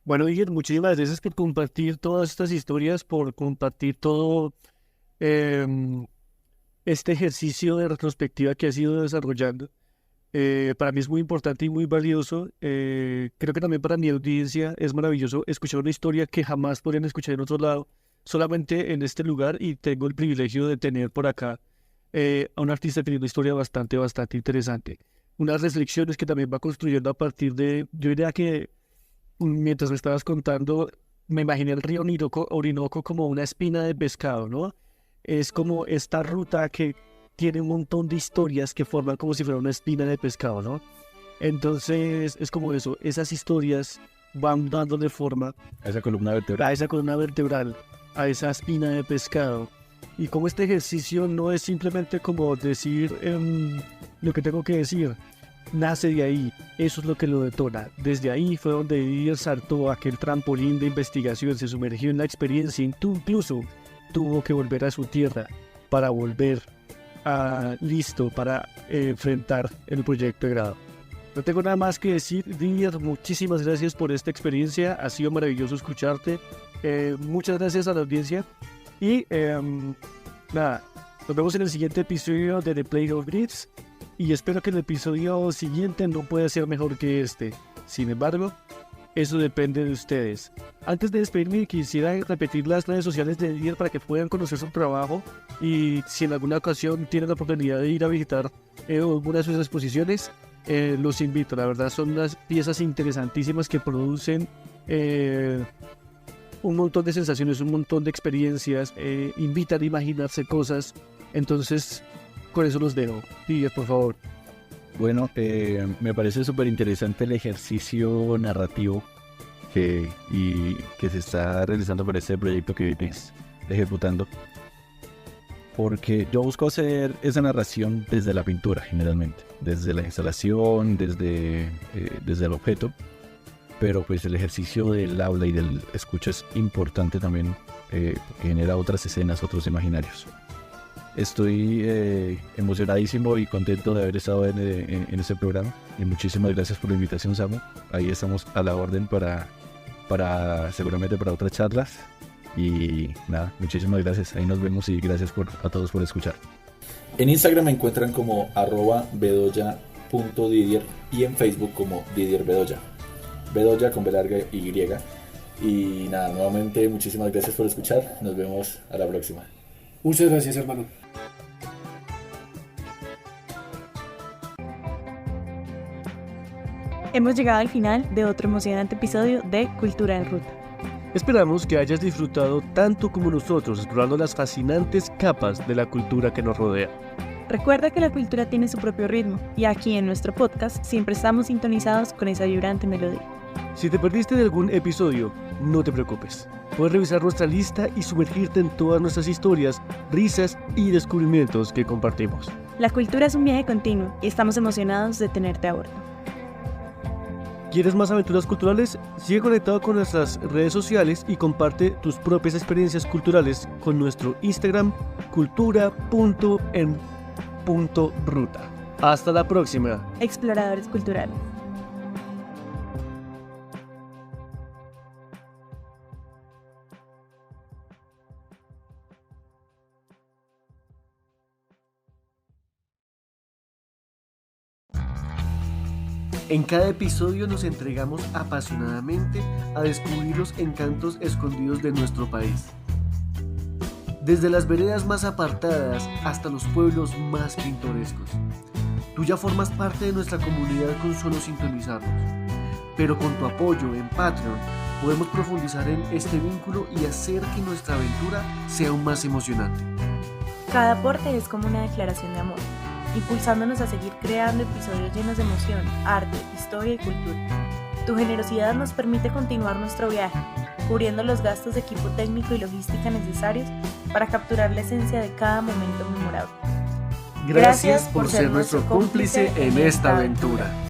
[SPEAKER 1] Bueno, Iger, muchísimas gracias por compartir todas estas historias, por compartir todo este ejercicio de retrospectiva que has ido desarrollando. Para mí es muy importante y muy valioso. Creo que también para mi audiencia es maravilloso escuchar una historia que jamás podrían escuchar en otro lado, solamente en este lugar, y tengo el privilegio de tener por acá a un artista que tiene una historia bastante interesante. Unas reflexiones que también va construyendo a partir de, yo diría que mientras me estabas contando, me imaginé el río Orinoco como una espina de pescado, ¿no? Es como esta ruta que tiene un montón de historias que forman como si fuera una espina de pescado, ¿no? Entonces es como eso, esas historias van dándole forma
[SPEAKER 3] Esa columna vertebral.
[SPEAKER 1] a esa columna vertebral, a esa espina de pescado. Y como este ejercicio no es simplemente como decir lo que tengo que decir, nace de ahí, eso es lo que lo detona. Desde ahí fue donde Iger saltó aquel trampolín de investigación, se sumergió en la experiencia, incluso tuvo que volver a su tierra para volver listo para enfrentar el proyecto de grado. No tengo nada más que decir. Iger, muchísimas gracias por esta experiencia, ha sido maravilloso escucharte. Muchas gracias a la audiencia y nada, nos vemos en el siguiente episodio de The Play of Grids y espero que el episodio siguiente no pueda ser mejor que este. Sin embargo, eso depende de ustedes. Antes de despedirme, quisiera repetir las redes sociales de Iger para que puedan conocer su trabajo y si en alguna ocasión tienen la oportunidad de ir a visitar alguna de sus exposiciones, los invito, la verdad son unas piezas interesantísimas que producen un montón de sensaciones, un montón de experiencias, invitan a imaginarse cosas, entonces con eso los dejo. Didier, por favor.
[SPEAKER 3] Bueno, me parece súper interesante el ejercicio narrativo que se está realizando por este proyecto que vienes ejecutando, porque yo busco hacer esa narración desde la pintura generalmente, desde la instalación, desde el objeto, pero pues el ejercicio del habla y del escucha es importante también, porque genera otras escenas, otros imaginarios. Estoy emocionadísimo y contento de haber estado en este programa, y muchísimas gracias por la invitación, Samu. Ahí estamos a la orden para seguramente para otras charlas, y nada, muchísimas gracias. Ahí nos vemos y gracias a todos por escuchar.
[SPEAKER 4] En Instagram me encuentran como @bedoya.didier y en Facebook como Didier Bedoya. Bedoya con B larga y Y. Y nada, nuevamente muchísimas gracias por escuchar. Nos vemos a la próxima.
[SPEAKER 5] Muchas gracias, hermano.
[SPEAKER 2] Hemos llegado al final de otro emocionante episodio de Cultura en Ruta.
[SPEAKER 1] Esperamos que hayas disfrutado tanto como nosotros explorando las fascinantes capas de la cultura que nos rodea.
[SPEAKER 2] Recuerda que la cultura tiene su propio ritmo y aquí en nuestro podcast siempre estamos sintonizados con esa vibrante melodía.
[SPEAKER 1] Si te perdiste de algún episodio, no te preocupes. Puedes revisar nuestra lista y sumergirte en todas nuestras historias, risas y descubrimientos que compartimos.
[SPEAKER 2] La cultura es un viaje continuo y estamos emocionados de tenerte a bordo.
[SPEAKER 1] ¿Quieres más aventuras culturales? Sigue conectado con nuestras redes sociales y comparte tus propias experiencias culturales con nuestro Instagram cultura.en.ruta. Hasta la próxima.
[SPEAKER 2] Exploradores culturales.
[SPEAKER 1] En cada episodio nos entregamos apasionadamente a descubrir los encantos escondidos de nuestro país. Desde las veredas más apartadas hasta los pueblos más pintorescos. Tú ya formas parte de nuestra comunidad con solo sintonizarnos. Pero con tu apoyo en Patreon podemos profundizar en este vínculo y hacer que nuestra aventura sea aún más emocionante.
[SPEAKER 2] Cada aporte es como una declaración de amor, impulsándonos a seguir creando episodios llenos de emoción, arte, historia y cultura. Tu generosidad nos permite continuar nuestro viaje, cubriendo los gastos de equipo técnico y logística necesarios para capturar la esencia de cada momento memorable.
[SPEAKER 1] Gracias por ser nuestro cómplice en esta aventura.